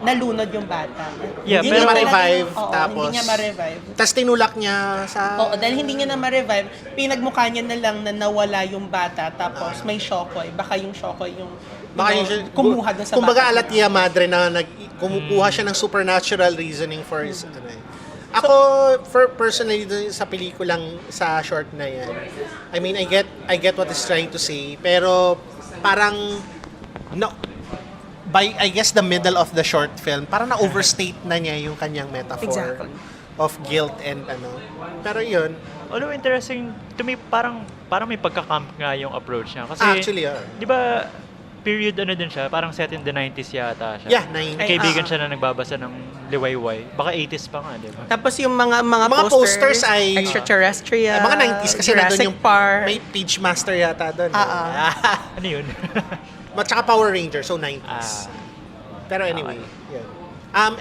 nalunod yung bata? Yeah, Hindi pero niya ma-revive. Hindi niya ma-revive. Tapos tinulak niya sa... Oo, dahil hindi niya na ma-revive, pinagmukha niya na lang na nawala yung bata, tapos may shokoy. Baka yung shokoy yung kumuha doon sa kumbaga, bata. alatia madre na kumukuha siya ng supernatural reasoning for his... Ako, personally, dun sa pelikulang, sa short na yan, I mean, I get what he's trying to say, pero parang, no, by, I guess, the middle of the short film, parang na-overstate na niya yung kanyang metaphor of guilt and Pero yun. Although interesting, to me, parang may pagka-camp nga yung approach niya. Kasi, Actually, di ba, period din siya, parang set in the 90s yata siya. Yeah, 90s. Kaibigan siya na nagbabasa ng liwayway. Baka 80s pa nga, di ba? Tapos yung mga posters ay extraterrestrial, mga 90s kasi nandun yung Park. may Page Master yata doon. Ano yun? At saka Power Ranger, so 90s. Pero anyway, yun.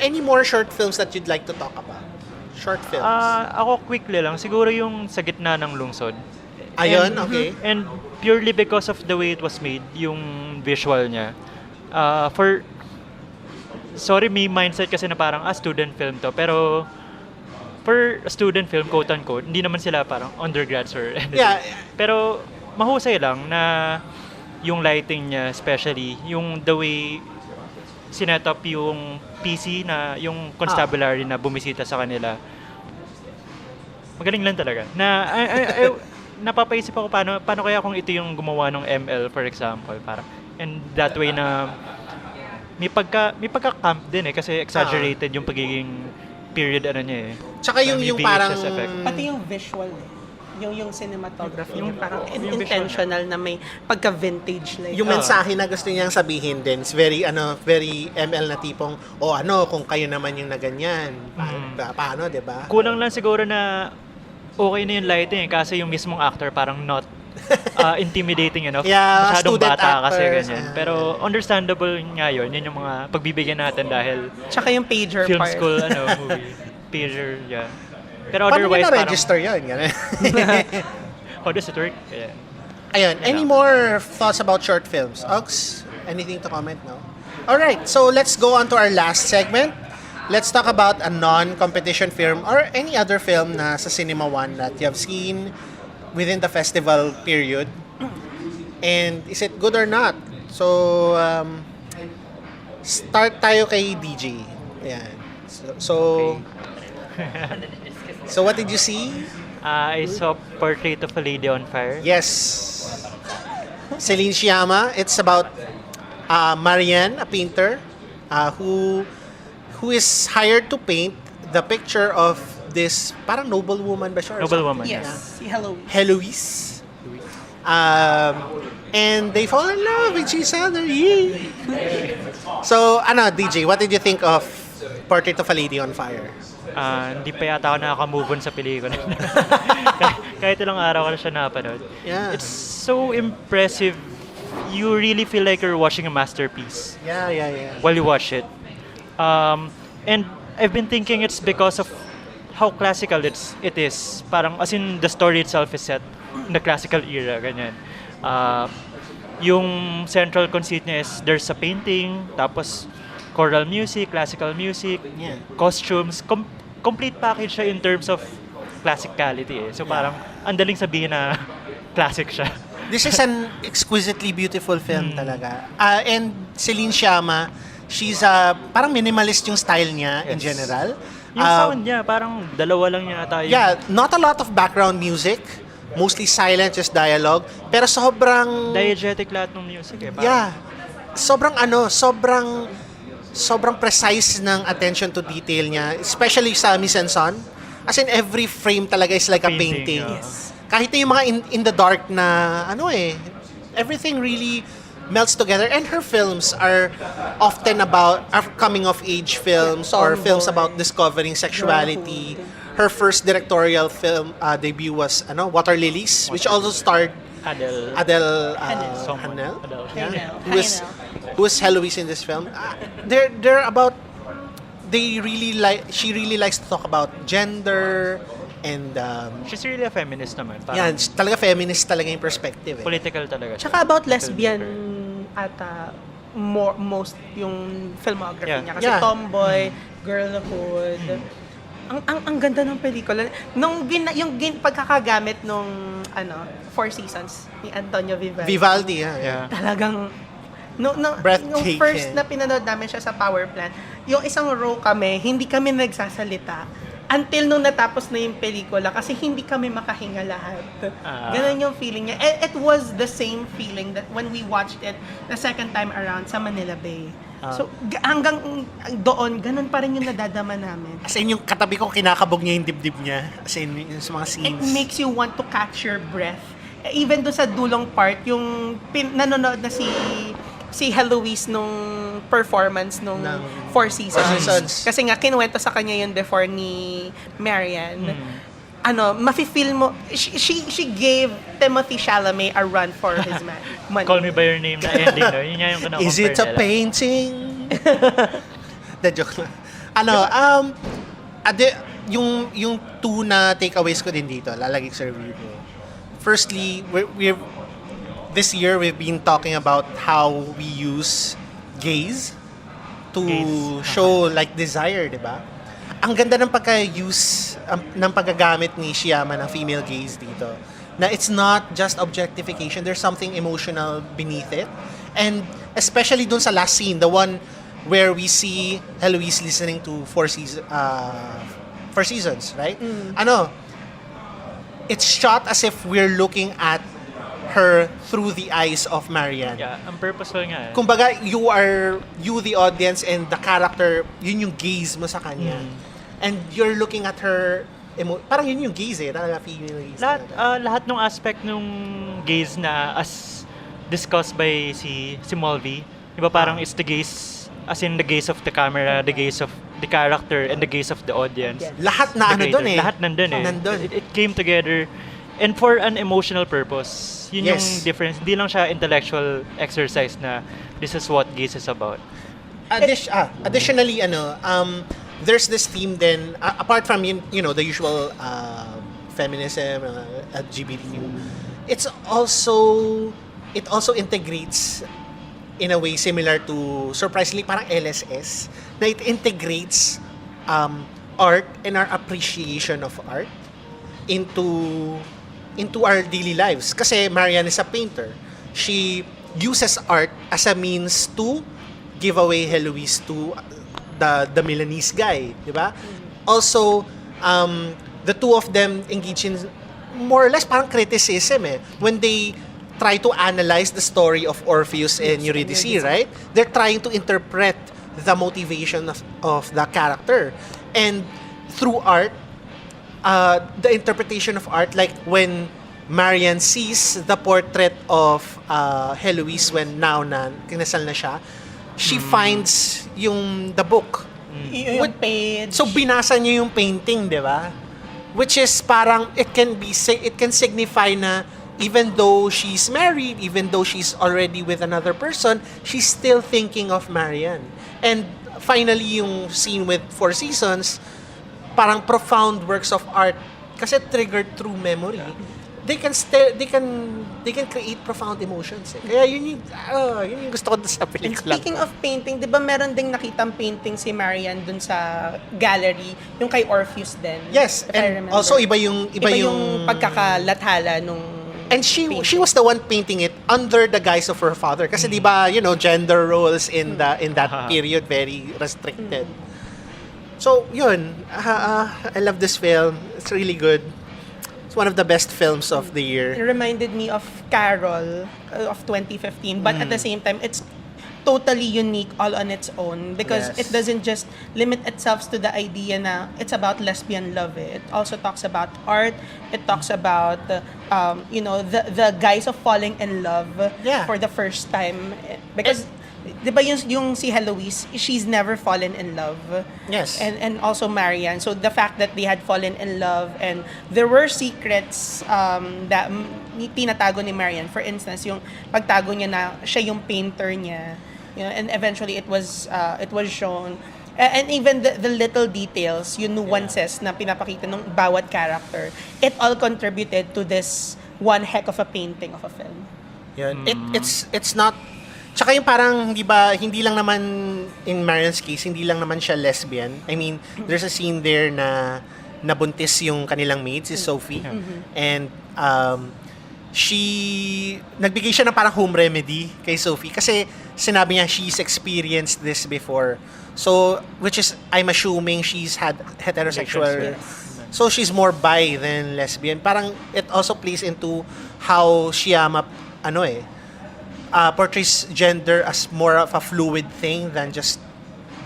Any more short films that you'd like to talk about? Short films. Ako quickly lang, siguro yung Sa Gitna ng Lungsod. Ayun, okay. And purely because of the way it was made, yung visual niya. Sorry, may mindset kasi na parang student film to, pero for a student film, quote-unquote, hindi naman sila parang undergrads or anything. Yeah. Pero mahusay lang na yung lighting niya, especially, yung the way sinet up yung PC na, yung constabulary na bumisita sa kanila. Magaling lang talaga. Na, napapaisip ako paano kaya kung ito yung gumawa ng ML, for example, parang, and that way na may pagka-camp din kasi exaggerated yung pagiging period niya Tsaka yung parang pati yung visual yung cinematography yung parang yung intentional na may pagka-vintage na yung mensahe na gusto niyang sabihin din, it's very ML na tipong kung kayo naman yung naganyan. Paano, 'di ba? Kulang lang siguro na okay na yung lighting kasi yung mismong actor parang not intimidating enough. Yeah, masyadong student bata kasi actors. ganyan. Pero understandable nga yun yung mga pagbibigyan natin dahil tsaka yung pager film part. school movie. Pager, yeah. Pero Paano otherwise nyo na-register yun? How does it work? Yeah. Ayun, any more thoughts about short films? Ogs, anything to comment now? Alright, so let's go on to our last segment. Let's talk about a non-competition film or any other film na sa Cinema One that you have seen within the festival period. And is it good or not? So, start tayo kay DJ. Ayan. So what did you see? I saw Portrait of a Lady on Fire. Yes. Celine Sciamma. It's about Marianne, a painter, who is hired to paint the picture of this parang noblewoman ba siya? Noblewoman. Yes, si Heloise. Heloise. And they fall in love with each other. Yay! So, DJ, what did you think of Portrait of a Lady on Fire? Hindi pa yata ako nakaka-move on sa pelikula. Kahit ilang araw ko na siya napanood. Yeah. It's so impressive. You really feel like you're watching a masterpiece Yeah. while you watch it. And I've been thinking it's because of how classical it is. Parang as in the story itself is set in the classical era, ganyan. yung central conceit niya is there's a painting, tapos choral music, classical music, Yeah. costumes, complete package siya in terms of classicality eh. So parang ang daling sabihin na classic siya. This is an exquisitely beautiful film talaga. And Celine Sciamma, she's parang minimalist yung style niya in Yes. general. Yung sound niya, parang dalawa lang niya tayo. Yeah, not a lot of background music. Mostly silent, just dialogue. Pero sobrang... Diegetic lahat ng music eh. Parang, Yeah. Sobrang precise ng attention to detail niya, especially sa mise en scène. As in, every frame talaga is like a painting. Yes. Kahit na yung mga in the dark na, everything really melts together. And her films are often are coming of age films or films about discovering sexuality. Her first directorial film debut was Water Lilies, which also starred Adele. Someone. Hanel. Adele. Yeah. Hanel. Who was Heloise in this film. She really likes to talk about gender and She's really a feminist naman. yan, Parang talaga feminist talaga yung perspective. political talaga siya. Tsaka about lesbian ata most yung filmography Yeah. niya. Kasi Yeah. tomboy, girlhood. Ang ganda ng pelikula. Pagkakagamit nung Four Seasons ni Antonio Vivaldi. Vivaldi, yeah. Yeah. Talagang Breathtaking. yung first na pinanood namin siya sa power plant, yung isang row kami, hindi kami nagsasalita until nung natapos na yung pelikula kasi hindi kami makahinga lahat. Ganon yung feeling niya. It was the same feeling that when we watched it the second time around sa Manila Bay. So hanggang doon, ganon pa rin yung nadadama namin. As in, yung katabi ko, kinakabog niya yung dibdib niya. As in, yung sa mga It scenes. makes you want to catch your breath. Even doon sa dulong part, yung nanonood na si Heloise nung performance nung Ng Four Seasons. Four Seasons. Kasi nga, kinuwento sa kanya yun before ni Marian. Mafe-feel mo, she gave Timothy Chalamet a run for his money. Call Me By Your Name na ending, no? Yun nga yung kinakompare Is it a nila. painting? The joke lang. Yung two na takeaways ko din dito, lalagay ko sa review ko. Firstly, this year we've been talking about how we use gaze to show like desire, di ba? Ang ganda ng pagka-use ng paggagamit ni Sciamma ng female gaze dito. Na it's not just objectification, there's something emotional beneath it. And especially dun sa last scene, the one where we see Heloise listening to Four Seasons, right? It's shot as if we're looking at her through the eyes of Marian. Yeah, ang purposeful nga eh. Kumbaga, you the audience and the character, yun yung gaze mo sa kanya. And you're looking at her, parang yun yung gaze talaga female gaze. Lahat ng aspect nung gaze na as discussed by si Mulvey, di ba parang it's the gaze, as in the gaze of the camera, the gaze of the character, and the gaze of the audience. Lahat na The creator. dun eh. Lahat nandun eh. Nandun. It came together and for an emotional purpose. Yun yung Yes. difference. Hindi lang siya intellectual exercise na this is what gaze is about. Additionally, there's this theme then, apart from the usual feminism, LGBTQ, it also integrates in a way similar to, surprisingly, parang LSS, na it integrates art and our appreciation of art into our daily lives. Kasi Marian is a painter. She uses art as a means to give away Heloise to the Milanese guy, di ba? Also, the two of them engage in more or less parang criticism when they try to analyze the story of Orpheus and Eurydice, right? They're trying to interpret the motivation of the character. And through art, the interpretation of art, like when Marian sees the portrait of Heloise when now na kinasal na siya, she finds the book. Yung page. So binasa niya yung painting, di ba? Which is parang it can signify na even though she's married, even though she's already with another person, she's still thinking of Marian. And finally, yung scene with Four Seasons, parang profound works of art kasi triggered through memory. they can create profound emotions. Kaya yun yung gusto ko sa And pelikula. speaking of painting, di ba meron ding nakitang painting si Marian dun sa gallery, yung kay Orpheus din. Yes, if I and remember. also iba yung pagkakalathala nung and she painting. was the one painting it under the guise of her father kasi di ba, gender roles in that period very restricted. So, yun, I love this film. It's really good. It's one of the best films of the It year. reminded me of Carol of 2015, but at the same time, it's totally unique all on its own because Yes. it doesn't just limit itself to the idea na it's about lesbian love. It also talks about art. It talks about the guise of falling in love Yeah. for the first time because di ba yung si Heloise, she's never fallen in love. Yes. And also Marian. So the fact that they had fallen in love and there were secrets that tinatago ni Marian. For instance, yung pagtago niya na siya yung painter niya. And eventually it was shown. And even the little details, yung nuances na pinapakita ng bawat character, it all contributed to this one heck of a painting of a film. Yun. It's not tsaka yung parang, hindi lang naman, in Marian's case, hindi lang naman siya lesbian. I mean, there's a scene there na nabuntis yung kanilang maid, si Sophie. And nagbigay siya ng parang home remedy kay Sophie. Kasi sinabi niya, she's experienced this before. So, which is, I'm assuming she's had heterosexual. So, she's more bi than lesbian. Parang, it also plays into how Shyama, portrays gender as more of a fluid thing than just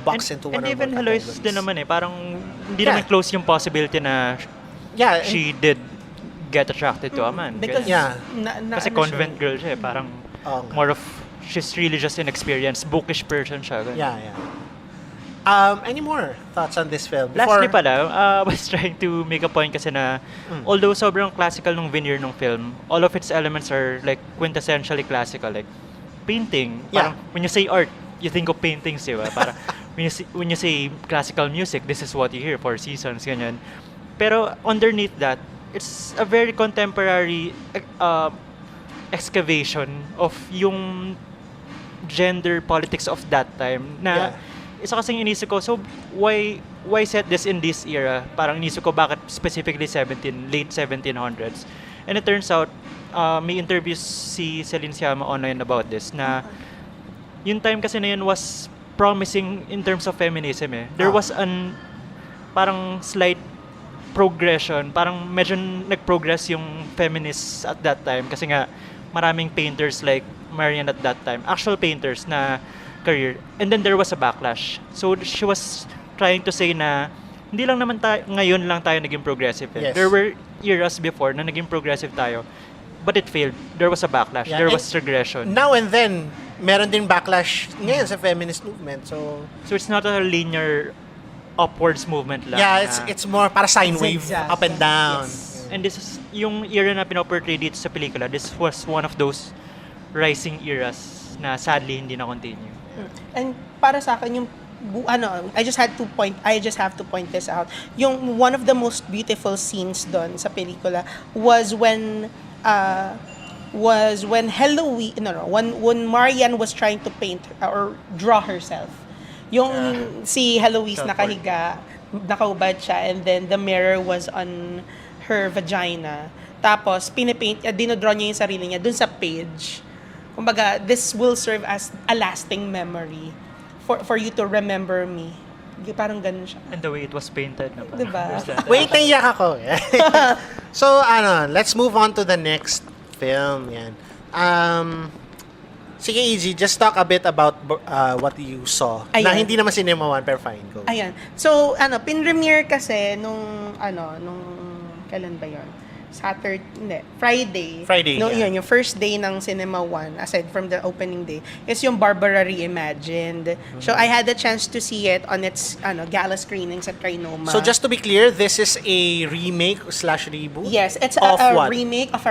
box into one and or even more Heloise categories. din naman parang hindi naman close yung possibility na Yeah, she did get attracted to a man. Because Yeah. Kasi convent girl siya parang Oo nga. more of, she's really just inexperienced, bookish person siya. ganun. Yeah. Any more thoughts on this film? Lastly pala, I was trying to make a point kasi na although sobrang classical nung veneer ng film, all of its elements are like quintessentially classical, like painting. Yeah. Parang when you say art, you think of paintings, di ba? Parang when you say classical music, this is what you hear, Four Seasons, ganyan. Pero underneath that, it's a very contemporary excavation of yung gender politics of that time na isa kasing inisip ko, so why set this in this era? Parang inisip ko bakit specifically late 1700s. And it turns out, may interviews si Celine Sciamma online about this na yung time kasi na yun was promising in terms of feminism eh. There was parang slight progression, parang medyo nag-progress yung feminists at that time kasi nga maraming painters like Marian at that time, actual painters na career. And then there was a backlash. So she was trying to say na hindi lang naman ngayon lang tayo naging progressive. Eh. Yes. There were eras before na naging progressive tayo. But it failed. There was a backlash. Yeah, There and was regression. Now and then, meron din backlash ngayon sa feminist movement. So it's not a linear upwards movement lang. yeah, na- it's more para sine wave, Zigzag. up and down. Yes. And this is yung era na pinoportray dito sa pelikula. This was one of those rising eras na sadly hindi na continue. And para sa akin yung I just have to point this out. Yung one of the most beautiful scenes doon sa pelikula was when when Marian was trying to paint or draw herself. Yung si Heloise nakahiga, nakaubad siya, and then the mirror was on her vagina. Tapos dinodraw niya yung sarili niya dun sa page. Kumbaga, this will serve as a lasting memory for you to remember me. Parang ganun siya. And the way it was painted. Na parang, Diba? there's that- Wait, naiyak ako. So, let's move on to the next film. Yan. Sige, EG, just talk a bit about what you saw. Na Ayan. hindi naman Cinema 1, pero fine, go. Ayan. So, pin-premiere kasi nung kailan ba yun? Friday. Friday, No, yeah. yun, yung first day ng Cinema 1, aside from the opening day, is yung Barbara Reimagined. So, I had the chance to see it on its gala screenings at Trinoma. So, just to be clear, this is a remake/reboot? Yes, it's Of a what? remake of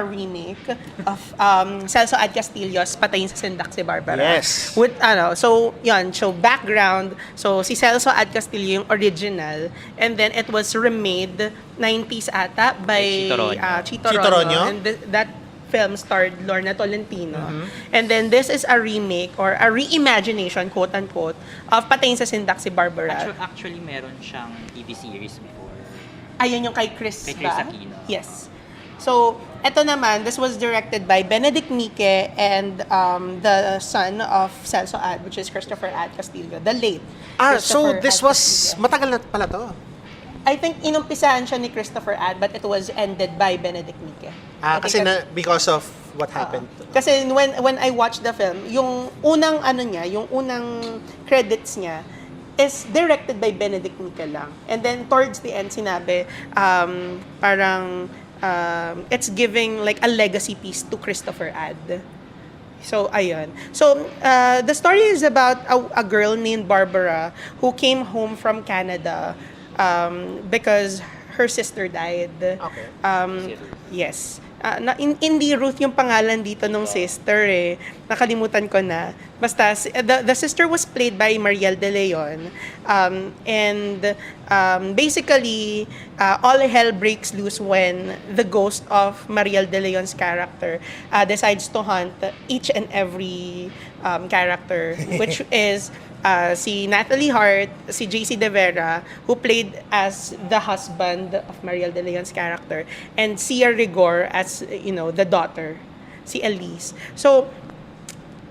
Celso Ad Castillo's Patayin sa Sindak si Barbara. Yes. With so background, so si Celso Ad Castillo yung original, and then it was remade 90s ata by Chito Chito Chito Ronyo? Ronyo. And that film starred Lorna Tolentino. And then this is a remake or a reimagination, quote-unquote, of Patayin sa Sindak si Barbara. Actually, meron siyang TV series before. Ayun yung kay Chris Kay Chris ba? Aquino. Yes. So, eto naman, this was directed by Benedict Mique and the son of Celso Ad, which is Christopher Ad Castillo, the late So Christopher this Ad was, Castillo. matagal na pala to. I think inumpisahan siya ni Christopher Ad, but it was ended by Benedict Mique. I think Kasi that- because of what happened. Kasi when I watched the film, yung unang yung unang credits niya is directed by Benedict Mique lang. And then towards the end sinabi parang it's giving like a legacy piece to Christopher Ad. So ayun. So the story is about a girl named Barbara who came home from Canada because her sister died. Okay. Yes. Hindi Ruth yung pangalan dito nung sister eh. Nakalimutan ko na. Basta, the sister was played by Mariel De Leon. And basically, all hell breaks loose when the ghost of Mariel De Leon's character decides to hunt each and every character, which is si Natalie Hart, si JC De Vera, who played as the husband of Mariel De Leon's character, and Sia Rigor as, the daughter, si Elise. So,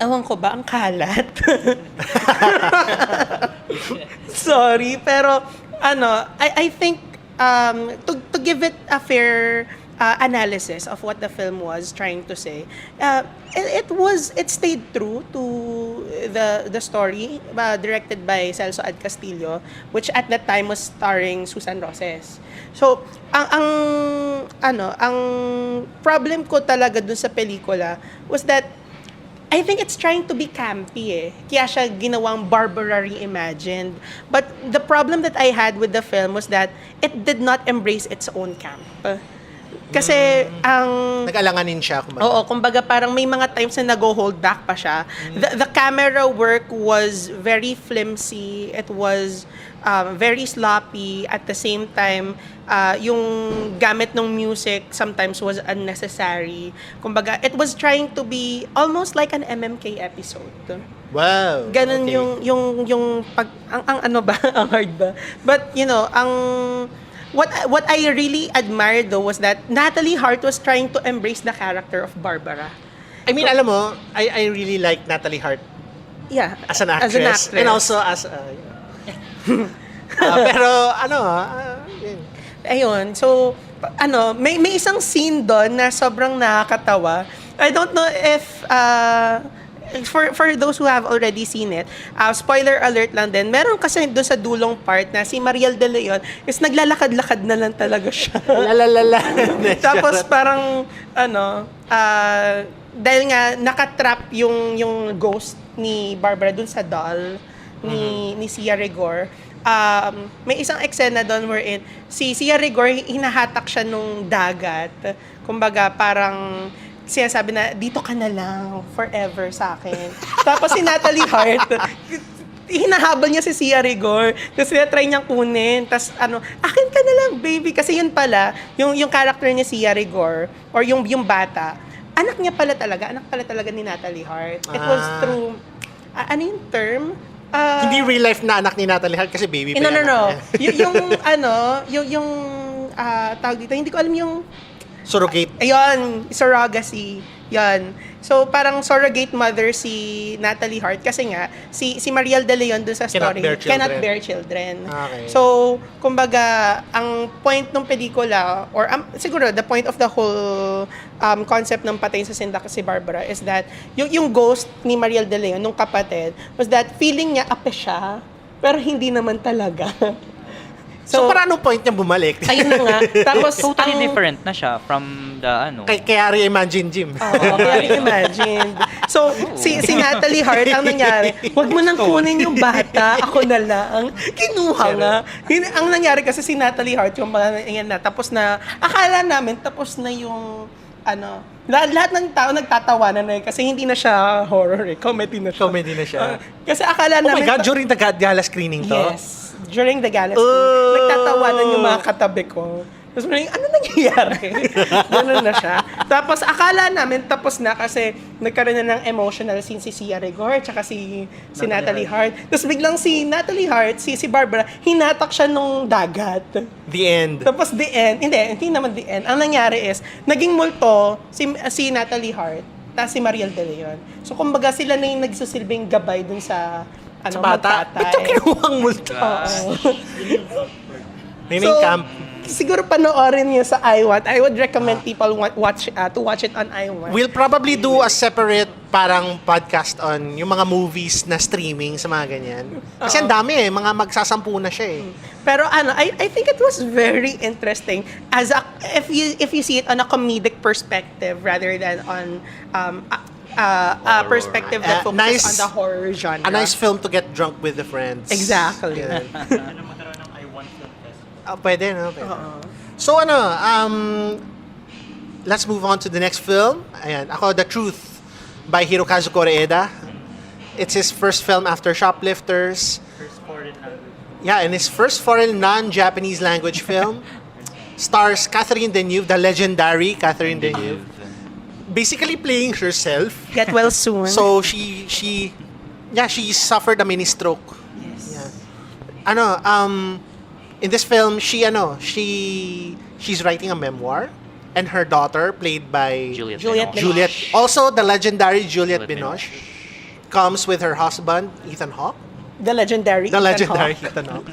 ewan ko ba, ang kalat? Sorry, pero, I think, to give it a fair analysis of what the film was trying to say, it stayed true to the story directed by Celso Ad Castillo, which at that time was starring Susan Roses. So ang problem ko talaga dun sa pelikula was that I think it's trying to be campy eh. Kaya siya ginawang Barbara reimagined. But the problem that I had with the film was that it did not embrace its own camp. Kasi Nag-alanganin siya. kumbaga parang may mga times na nag-hold back pa siya. The camera work was very flimsy. It was very sloppy. At the same time, yung gamit ng music sometimes was unnecessary. Kumbaga, it was trying to be almost like an MMK episode. Wow. Ganun okay. yung pag ang ano ba, ang hard ba. But what I really admired though was that Natalie Hart was trying to embrace the character of Barbara. I mean, alam mo, I really like Natalie Hart Yeah, as an actress. And also as pero yun. Ayun. So, may isang scene doon na sobrang nakakatawa. I don't know if for those who have already seen it, spoiler alert lang din, meron kasi doon sa dulong part na si Mariel De Leon is naglalakad-lakad na lang talaga siya. Lalalala. Tapos parang, dahil nga nakatrap yung ghost ni Barbara dun sa doll ni Sia Rigor, may isang eksena doon wherein si Sia Rigor, hinahatak siya nung dagat. Kumbaga, parang sinasabi na, dito ka na lang, forever sa akin. Tapos si Natalie Hart, hinahabol niya si Sia Rigor. Tapos try niyang kunin. Tapos akin ka na lang, baby. Kasi yun pala, yung character ni Sia Rigor, or yung bata, anak pala talaga ni Natalie Hart. It was through, ano yung term? Hindi real life na anak ni Natalie Hart kasi baby pa yan. No. yung tawag dito, hindi ko alam yung Surrogate. ayun, surrogacy. Yan. So, parang surrogate mother si Natalie Hart kasi nga, si Mariel De Leon doon sa story, cannot bear children. Okay. So, kumbaga, ang point ng pelikula, or siguro, the point of the whole concept ng Patayin sa Sindak si Barbara is that, yung ghost ni Mariel De Leon, nung kapatid, was that feeling niya ape siya, pero hindi naman talaga. So para anong point niya bumalik? Ayun na nga. Tapos, Totally different na siya from the Kaya re-imagine Jim. kaya imagine. So, si Natalie Hart, ang nangyari, wag mo nang kunin yung bata, ako na lang. Kinuha nga. Ang nangyari kasi si Natalie Hart, yung mga, yan na, tapos na, akala namin, tapos na yung, lahat ng tao nagtatawanan na kasi hindi na siya horror eh. Comedy na siya. Kasi akala Oh namin... my God, during the gala screening to? Yes. During the gala screening. Nagtatawanan yung mga katabi ko. Tapos ano nangyayari? Ganun na siya. Tapos akala namin tapos na kasi nagkaroon na ng emotional scene si Sia Rigor tsaka si Natalie Hart. Tapos biglang si Natalie Hart, si Barbara, hinatak siya nung dagat. The end. Tapos the end, hindi naman the end. Ang nangyari is, naging multo si Natalie Hart, tapos si Mariel De Leon. So kumbaga sila na yung nagsusilbing gabay dun sa Sa bata. magtatay. Ito kinuhang multo. May camp. Siguro panoorin niyo sa iWant. I would recommend people to watch it on iWant. We'll probably do a separate parang podcast on yung mga movies na streaming sa mga ganyan. Kasi ang dami mga magsasampu na siya Pero I think it was very interesting as if you see it on a comedic perspective rather than on a perspective that focuses on the horror genre. A nice film to get drunk with the friends. Exactly. Pwede, no? Pwede. So, let's move on to the next film. Ayan, ako, The Truth by Hirokazu Koreeda. It's his first film after Shoplifters. Yeah, and his first foreign non-Japanese language film. Stars Catherine Deneuve, the legendary Catherine Deneuve. Basically playing herself. Get well soon. So, she suffered a mini stroke. Yes. Yeah. In this film, she's writing a memoir, and her daughter, played by Juliette Binoche. also the legendary Juliette Binoche, comes with her husband, Ethan Hawke. The legendary Ethan Hawke.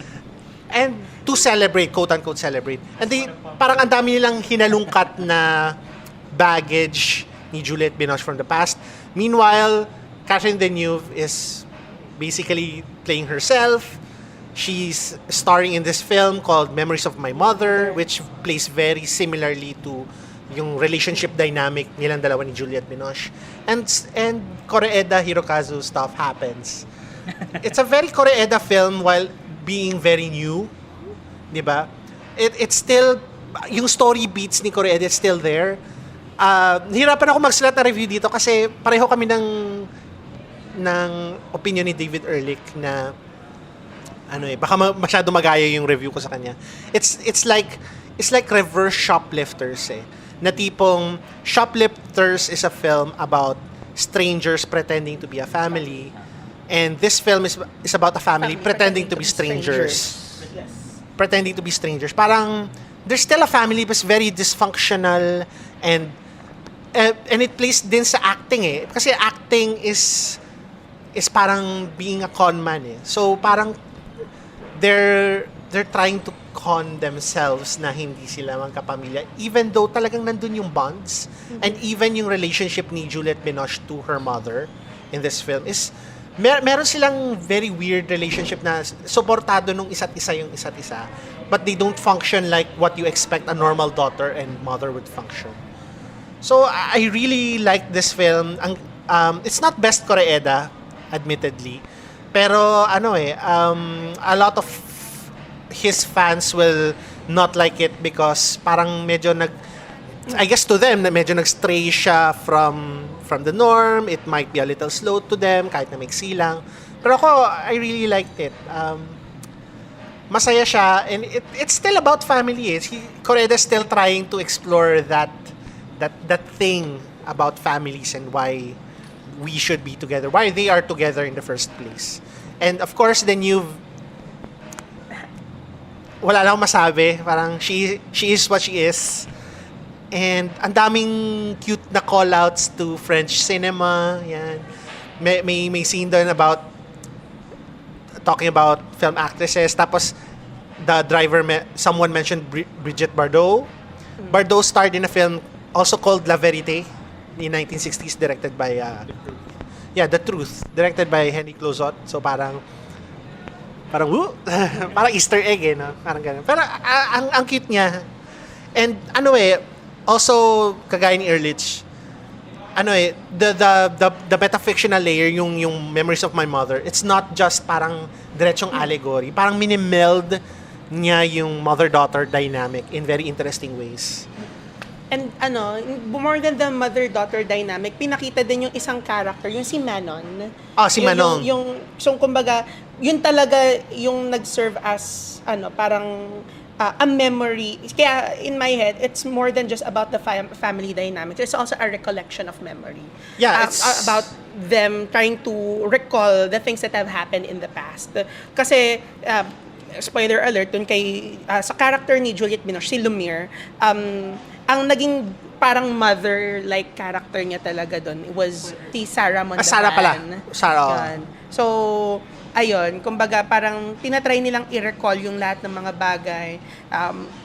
And to celebrate, quote-unquote celebrate. And parang ang dami nilang hinalungkat na baggage ni Juliette Binoche from the past. Meanwhile, Catherine Deneuve is basically playing herself. She's starring in this film called Memories of My Mother, which plays very similarly to yung relationship dynamic nilang dalawa ni Juliette Binoche. And Koreeda Hirokazu stuff happens. It's a very Koreeda film while being very new. Diba? It's still, yung story beats ni Koreeda, it's still there. Hirapan ako magsulat na review dito kasi pareho kami ng opinion ni David Ehrlich na baka masyado magaya yung review ko sa kanya. It's like reverse Shoplifters na tipong Shoplifters is a film about strangers pretending to be a family, and this film is about a family pretending to be strangers. Yes. Pretending to be strangers. Parang there's still a family but it's very dysfunctional, and it plays din sa acting kasi acting is parang being a con man So parang they're trying to con themselves na hindi sila magkapamilya, even though talagang nandun yung bonds, and even yung relationship ni Juliette Binoche to her mother in this film is meron silang very weird relationship na suportado nung isa't isa, but they don't function like what you expect a normal daughter and mother would function. So I really like this film. It's not best Koreeda, admittedly. Pero a lot of his fans will not like it because parang medyo I guess to them, medyo nag-stray siya from the norm. It might be a little slow to them, kahit na maiksi lang. Pero ako, I really liked it. Masaya siya, and it's still about family. Koreeda is still trying to explore that thing about families and why we should be together, why they are together in the first place. And of course, wala lang akong masabi. Parang she is what she is. And ang daming cute na call-outs to French cinema. Yan. May scene doon about talking about film actresses. Tapos, the driver, someone mentioned Brigitte Bardot. Bardot starred in a film also called La Vérité in 1960s, directed by The Truth, directed by Henry Clouzot. So parang woo, parang Easter egg no? Parang ganun. Pero ang cute niya. And also kagaya ni Ehrlich, the metafictional layer, yung Memories of My Mother, it's not just parang diretsong allegory. Parang minimeld niya yung mother-daughter dynamic in very interesting ways. And more than the mother-daughter dynamic, pinakita din yung isang character, yung si Manon. Si Manon. So kumbaga, yun talaga yung nag-serve as parang a memory. Kaya in my head, it's more than just about the family dynamics. It's also a recollection of memory. Yeah, it's- about them trying to recall the things that have happened in the past. Kasi, spoiler alert, dun kay, sa character ni Juliette Binoche, si Lumiere, ang naging parang mother-like character niya talaga dun was si Sarah Mondaban. Sarah pala. Sarah, oo. Yan. So, ayun, kumbaga parang tinatry nilang i-recall yung lahat ng mga bagay,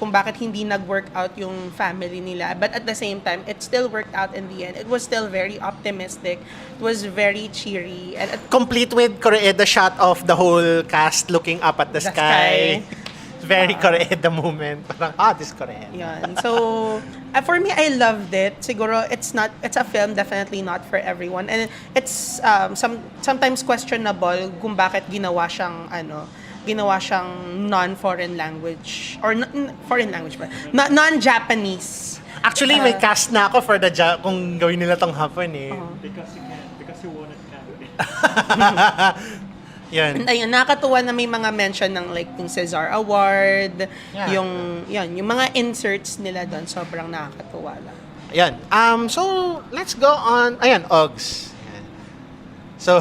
kung bakit hindi nag-work out yung family nila. But at the same time, it still worked out in the end. It was still very optimistic. It was very cheery. And Complete with Koreeda shot of the whole cast looking up at the sky. Very Koreeda moment. Parang, this is Koreeda. Yan. So, for me, I loved it. Siguro, it's a film definitely not for everyone. And it's sometimes questionable kung bakit ginawa siyang non-foreign language, or foreign language ba? Non-Japanese. Actually, may cast na ako for kung gawin nila tong hapon eh. Because you wanted candy. Yan. And ayun, nakakatuwa na may mga mention ng like yung Cesar Award, Yeah. yung mga inserts nila doon, sobrang nakakatuwa lang. Ayan. So, let's go on. Ayan, Ogs. Ayan. So,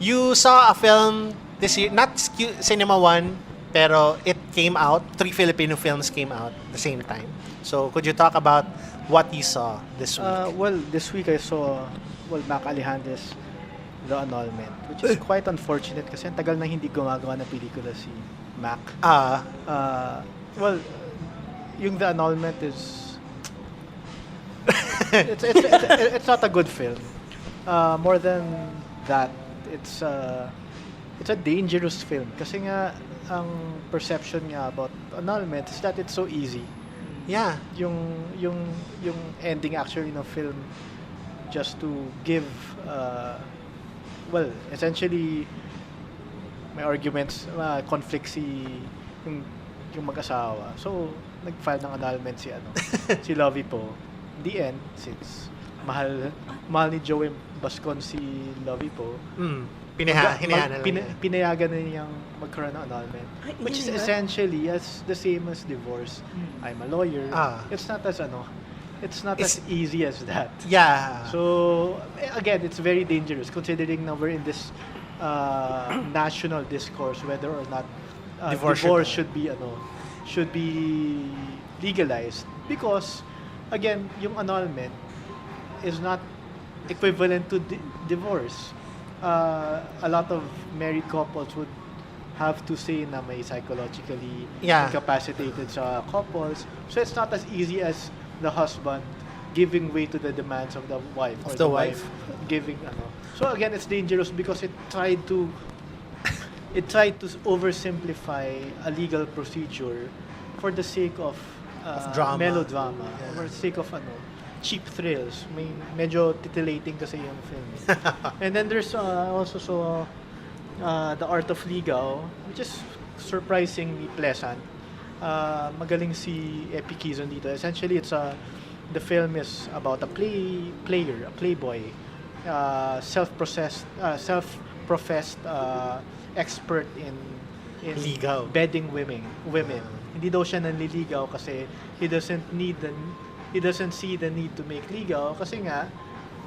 you saw a film this year, not Cinema One, pero it came out. 3 Filipino films came out at the same time. So, could you talk about what you saw this week? Well, this week I saw Mac Alejandro's The Annulment, which is quite unfortunate kasi ang tagal na hindi gumagawa ng pelikula si Mac. Well, yung The Annulment is it's not a good film. More than that, it's a dangerous film kasi nga ang perception niya about Annulment is that it's so easy. Yeah. Yung ending actually ng film just to give essentially may arguments, conflict yung mag-asawa. So nag-file ng annulment si Lovie Po. In the end, since mahal ni Joey Bascon si Lovie Po, pinayagan na niyang magkaroon ng annulment, which is essentially as the same as divorce. I'm a lawyer. It's not as easy as that. Yeah. So again, it's very dangerous considering now we're in this national discourse whether or not divorce should be legalized, because again, yung annulment is not equivalent to divorce. A lot of married couples would have to say na may psychologically incapacitated sa couples. So it's not as easy as the husband giving way to the demands of the wife, or the wife giving So again, it's dangerous because it tried to oversimplify a legal procedure for the sake of drama, melodrama, for the sake of cheap thrills. Medyo titillating kasi yung film. And then there's also The Art of Ligaw, which is surprisingly pleasant. Magaling si Epi Quizon dito. Essentially, the film is about a playboy, self-professed expert in Ligaw. bedding women. Hindi daw siya nanliligaw kasi he doesn't see the need to make ligaw kasi nga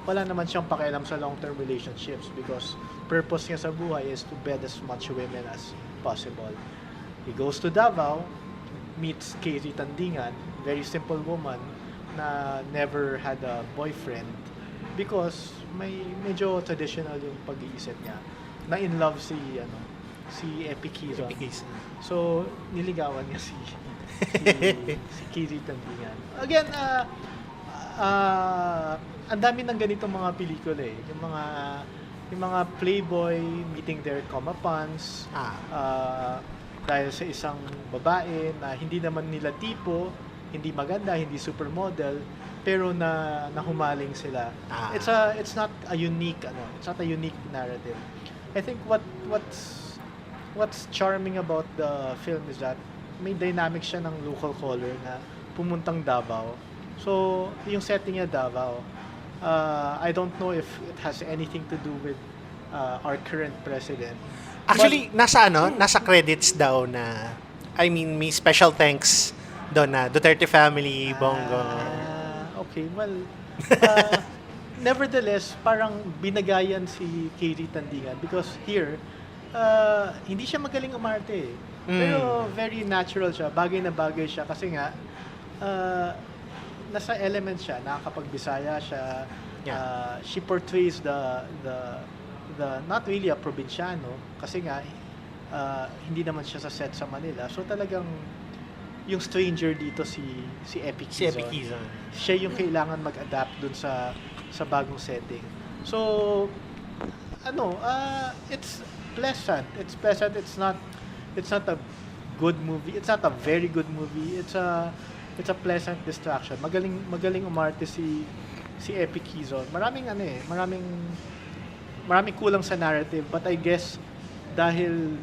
wala naman siyang pakialam sa long-term relationships, because purpose niya sa buhay is to bed as much women as possible. He goes to Davao, meets Casey Tandingan, very simple woman na never had a boyfriend because medyo traditional yung pag-iisip niya. Na in love si Epi Quizon. So niligawan niya si Casey Tandingan. Again, ang dami ng ganitong mga pelikula eh. Yung mga playboy meeting their comeuppance, dahil sa isang babae na hindi naman nila tipo, hindi maganda, hindi supermodel, pero nahumaling sila. It's not a unique narrative. I think what's charming about the film is that may dynamic siya ng local caller na pumuntang Davao. So, yung setting niya Davao, I don't know if it has anything to do with our current president. Actually, nasa credits daw na I mean, may special thanks doon na Duterte family, Bongo. Okay, well, nevertheless, parang binagayan si Katie Tandingan because here, hindi siya magaling umarte. Pero very natural siya, bagay na bagay siya kasi nga, nasa element siya, nakakapagbisaya siya. She portrays the not really a probinsyano kasi nga hindi naman siya sa set sa Manila. So talagang yung stranger dito si Epi Quizon. Siya yung kailangan mag-adapt dun sa bagong setting. So it's pleasant. It's pleasant. It's not a good movie. It's not a very good movie. It's a pleasant distraction. Magaling umarte si Epi Quizon. Maraming kulang sa narrative, but I guess dahil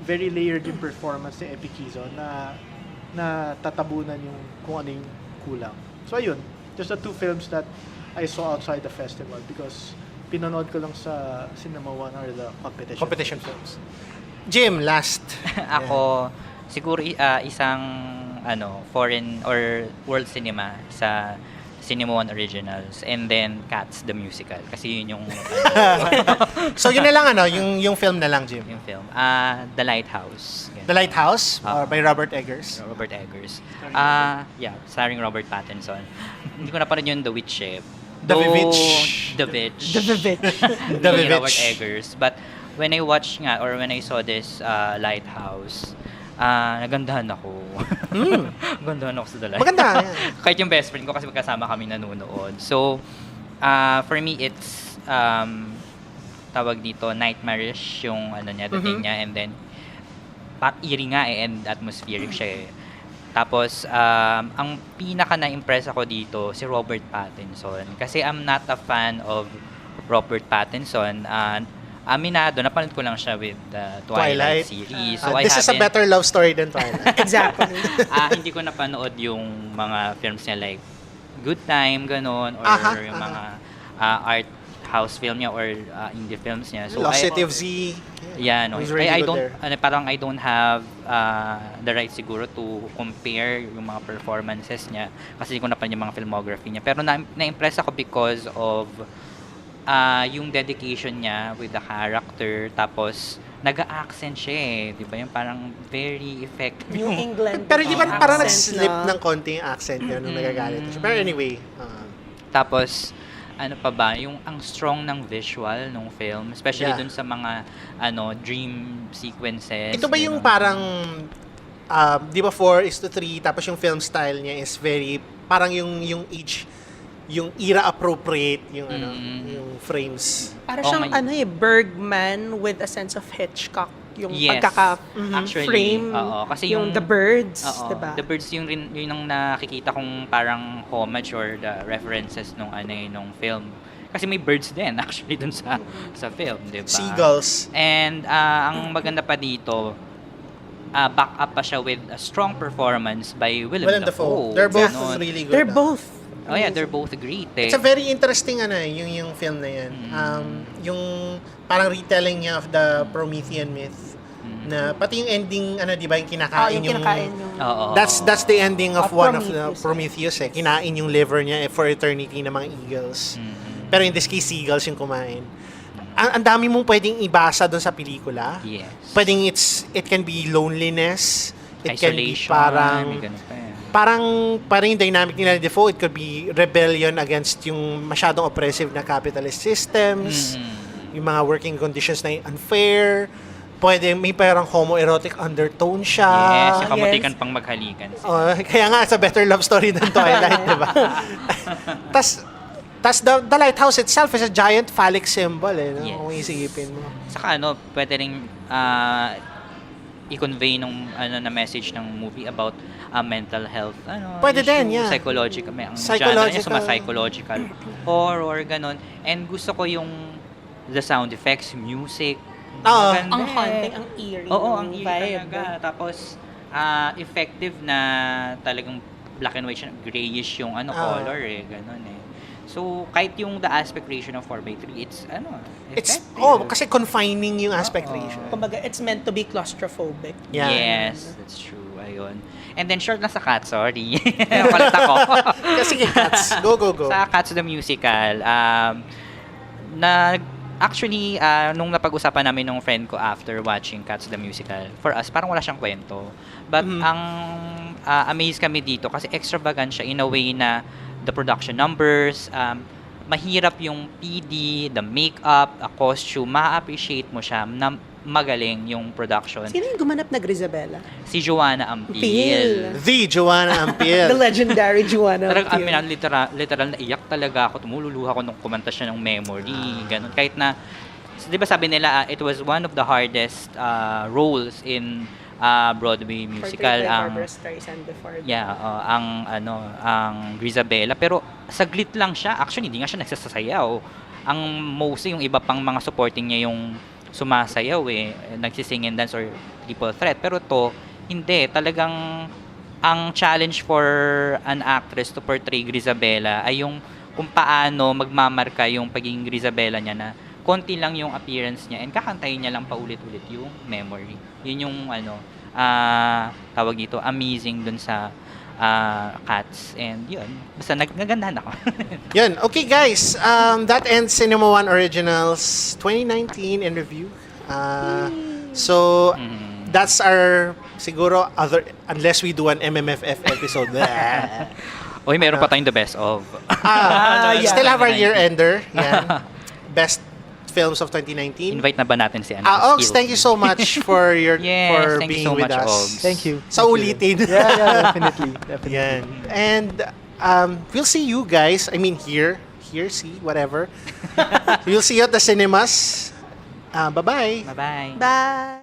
very layered yung performance ni Epi Quizon na tatabunan yung kung ano yung kulang. So ayun, just the two films that I saw outside the festival because pinanood ko lang sa Cinema One or the competition films. Jim, last. Ako, siguro isang foreign or world cinema sa Cinema One Originals and then Cats the Musical kasi yun yung So yun na lang yung film na lang, Jim. yung film. The Lighthouse. Ganun. The Lighthouse by Robert Eggers. Robert Eggers. Starring Robert Pattinson. Hindi ko napanood yung The Witch eh. The Vivitch. The Witch. The Ni Vivitch. Robert Eggers. But when I watched nga or when I saw this Lighthouse, nagandahan ako. Nagandahan ako sa The Lighthouse. Maganda. Yan. Kahit yung best friend ko kasi magkasama kami nanonood. So, for me, it's tawag dito, nightmarish yung dating niya and then eerie nga and atmospheric siya eh. Tapos, ang pinaka na-impress ako dito, si Robert Pattinson. Kasi I'm not a fan of Robert Pattinson. Aminado, napanood ko lang siya with the Twilight series. So this is a better love story than Twilight. Exactly. Hindi ko napanood yung mga films niya like Good Time, ganon, or yung mga art house film niya or indie films niya. So Lost City of Z. Yeah, no. He's really I good don't there. parang I don't have the right siguro to compare yung mga performances niya kasi hindi ko napanood yung mga filmography niya. Pero na-impress ako because of yung dedication niya with the character, tapos nag-accent siya eh, di ba? Yung parang very effective. New England. Pero di ba parang accent nag-slip na. ng konti yung accent niya nung nagagalit siya. Pero anyway. Tapos, ano pa ba, yung ang strong ng visual ng film, especially dun sa mga dream sequences. Ito ba yung parang di ba 4:3 tapos yung film style niya is very parang yung age yung era appropriate yung yung frames. Para siyang Bergman with a sense of Hitchcock yung Yes. frame. Kasi yung The Birds, Oo, diba? The Birds yung ang nakikita kong parang homage or the references nung nung film. Kasi may birds din actually dun sa film, 'di ba? Seagulls. And ang maganda pa dito, back up pa siya with a strong performance by Willem Dafoe. They're both Ganon. really good. They're both. Oh yeah, they're both great. It's a very interesting yung film na yan. Yung parang retelling niya of the Promethean myth. Na pati yung ending di ba yung kinakain yung Oo. That's the ending of one of the Prometheus. Prometheus kinain yung liver niya for eternity ng mga eagles. Pero in this case seagulls yung kumain. Ang dami mong pwedeng ibasa doon sa pelikula. Yes. Pwedeng it can be loneliness, it can be Isolation. parang may ganun pa yan. parang yung dynamic nila ni Defoe, it could be rebellion against yung masyadong oppressive na capitalist systems, yung mga working conditions na unfair, may parang homoerotic undertone siya. Yes, yung kamutikan pang maghalikan. Kaya nga, it's a better love story than Twilight, di ba? Tas the lighthouse itself is a giant phallic symbol, no? Yes. Kung isipin mo. Saka pwede rin i-convey nung na message ng movie about mental health Pwede issue, din, yeah. psychological, ang Psychological. genre niya psychological horror ganon, and gusto ko yung the sound effects, music, maganda Ang eh. haunting, ang eerie. Oo, ang eerie vibe. talaga. Tapos effective na talagang black and white siya, grayish yung color eh, ganon eh. So, kahit yung the aspect ratio ng 4:3, it's effective. Kasi confining yung aspect ratio. Kumbaga, it's meant to be claustrophobic. Yeah. Yes, that's true. ayun. And then short lang sa Cats, sorry. Palit ako. Kasi kay Cats. Go, go, go. Sa Cats the Musical, actually, nung napag-usapan namin nung friend ko after watching Cats the Musical, for us, parang wala siyang kwento. But ang amazed kami dito kasi extravagant siya in a way na the production numbers, mahirap yung PD, the makeup, a costume, ma-appreciate mo siya na magaling yung production. Sino yung gumanap na Grisabella? Si Joanna Ampil. The Joanna Ampil. The legendary Joanna Talagang Ampil. literal na iyak talaga ako. Tumululuha ako nung kumanta siya ng Memory. Ganun. Kahit na, di ba sabi nila, it was one of the hardest roles in Broadway musical. Ang Grisabella. Pero saglit lang siya. Actually, hindi nga siya nagsasayaw. Ang mostly yung iba pang mga supporting niya yung sumasayaw nagsising and dance or triple threat. Pero to, hindi. Talagang ang challenge for an actress to portray Grisabella ay yung kung paano magmamarka yung pagiging Grisabella niya na konti lang yung appearance niya and kakantahin niya lang paulit-ulit yung Memory. Yun yung tawag dito, amazing dun sa Cats. And yun, basta nagandahan ako. Yun. Okay, guys. That ends Cinema One Originals 2019 in review. So, that's our, siguro, unless we do an MMFF episode. Uy, meron pa tayong the best of. Still have our year-ender. Yan. Best films of 2019. Invite na ba natin si Ogs, thank you so much for your for thank being you so with much, us. Ogs. Thank you. Sa ulitin. Yeah, definitely. Yan. And we'll see you guys. I mean, here, see, whatever. We'll see you at the cinemas. Bye-bye. Bye-bye. Bye!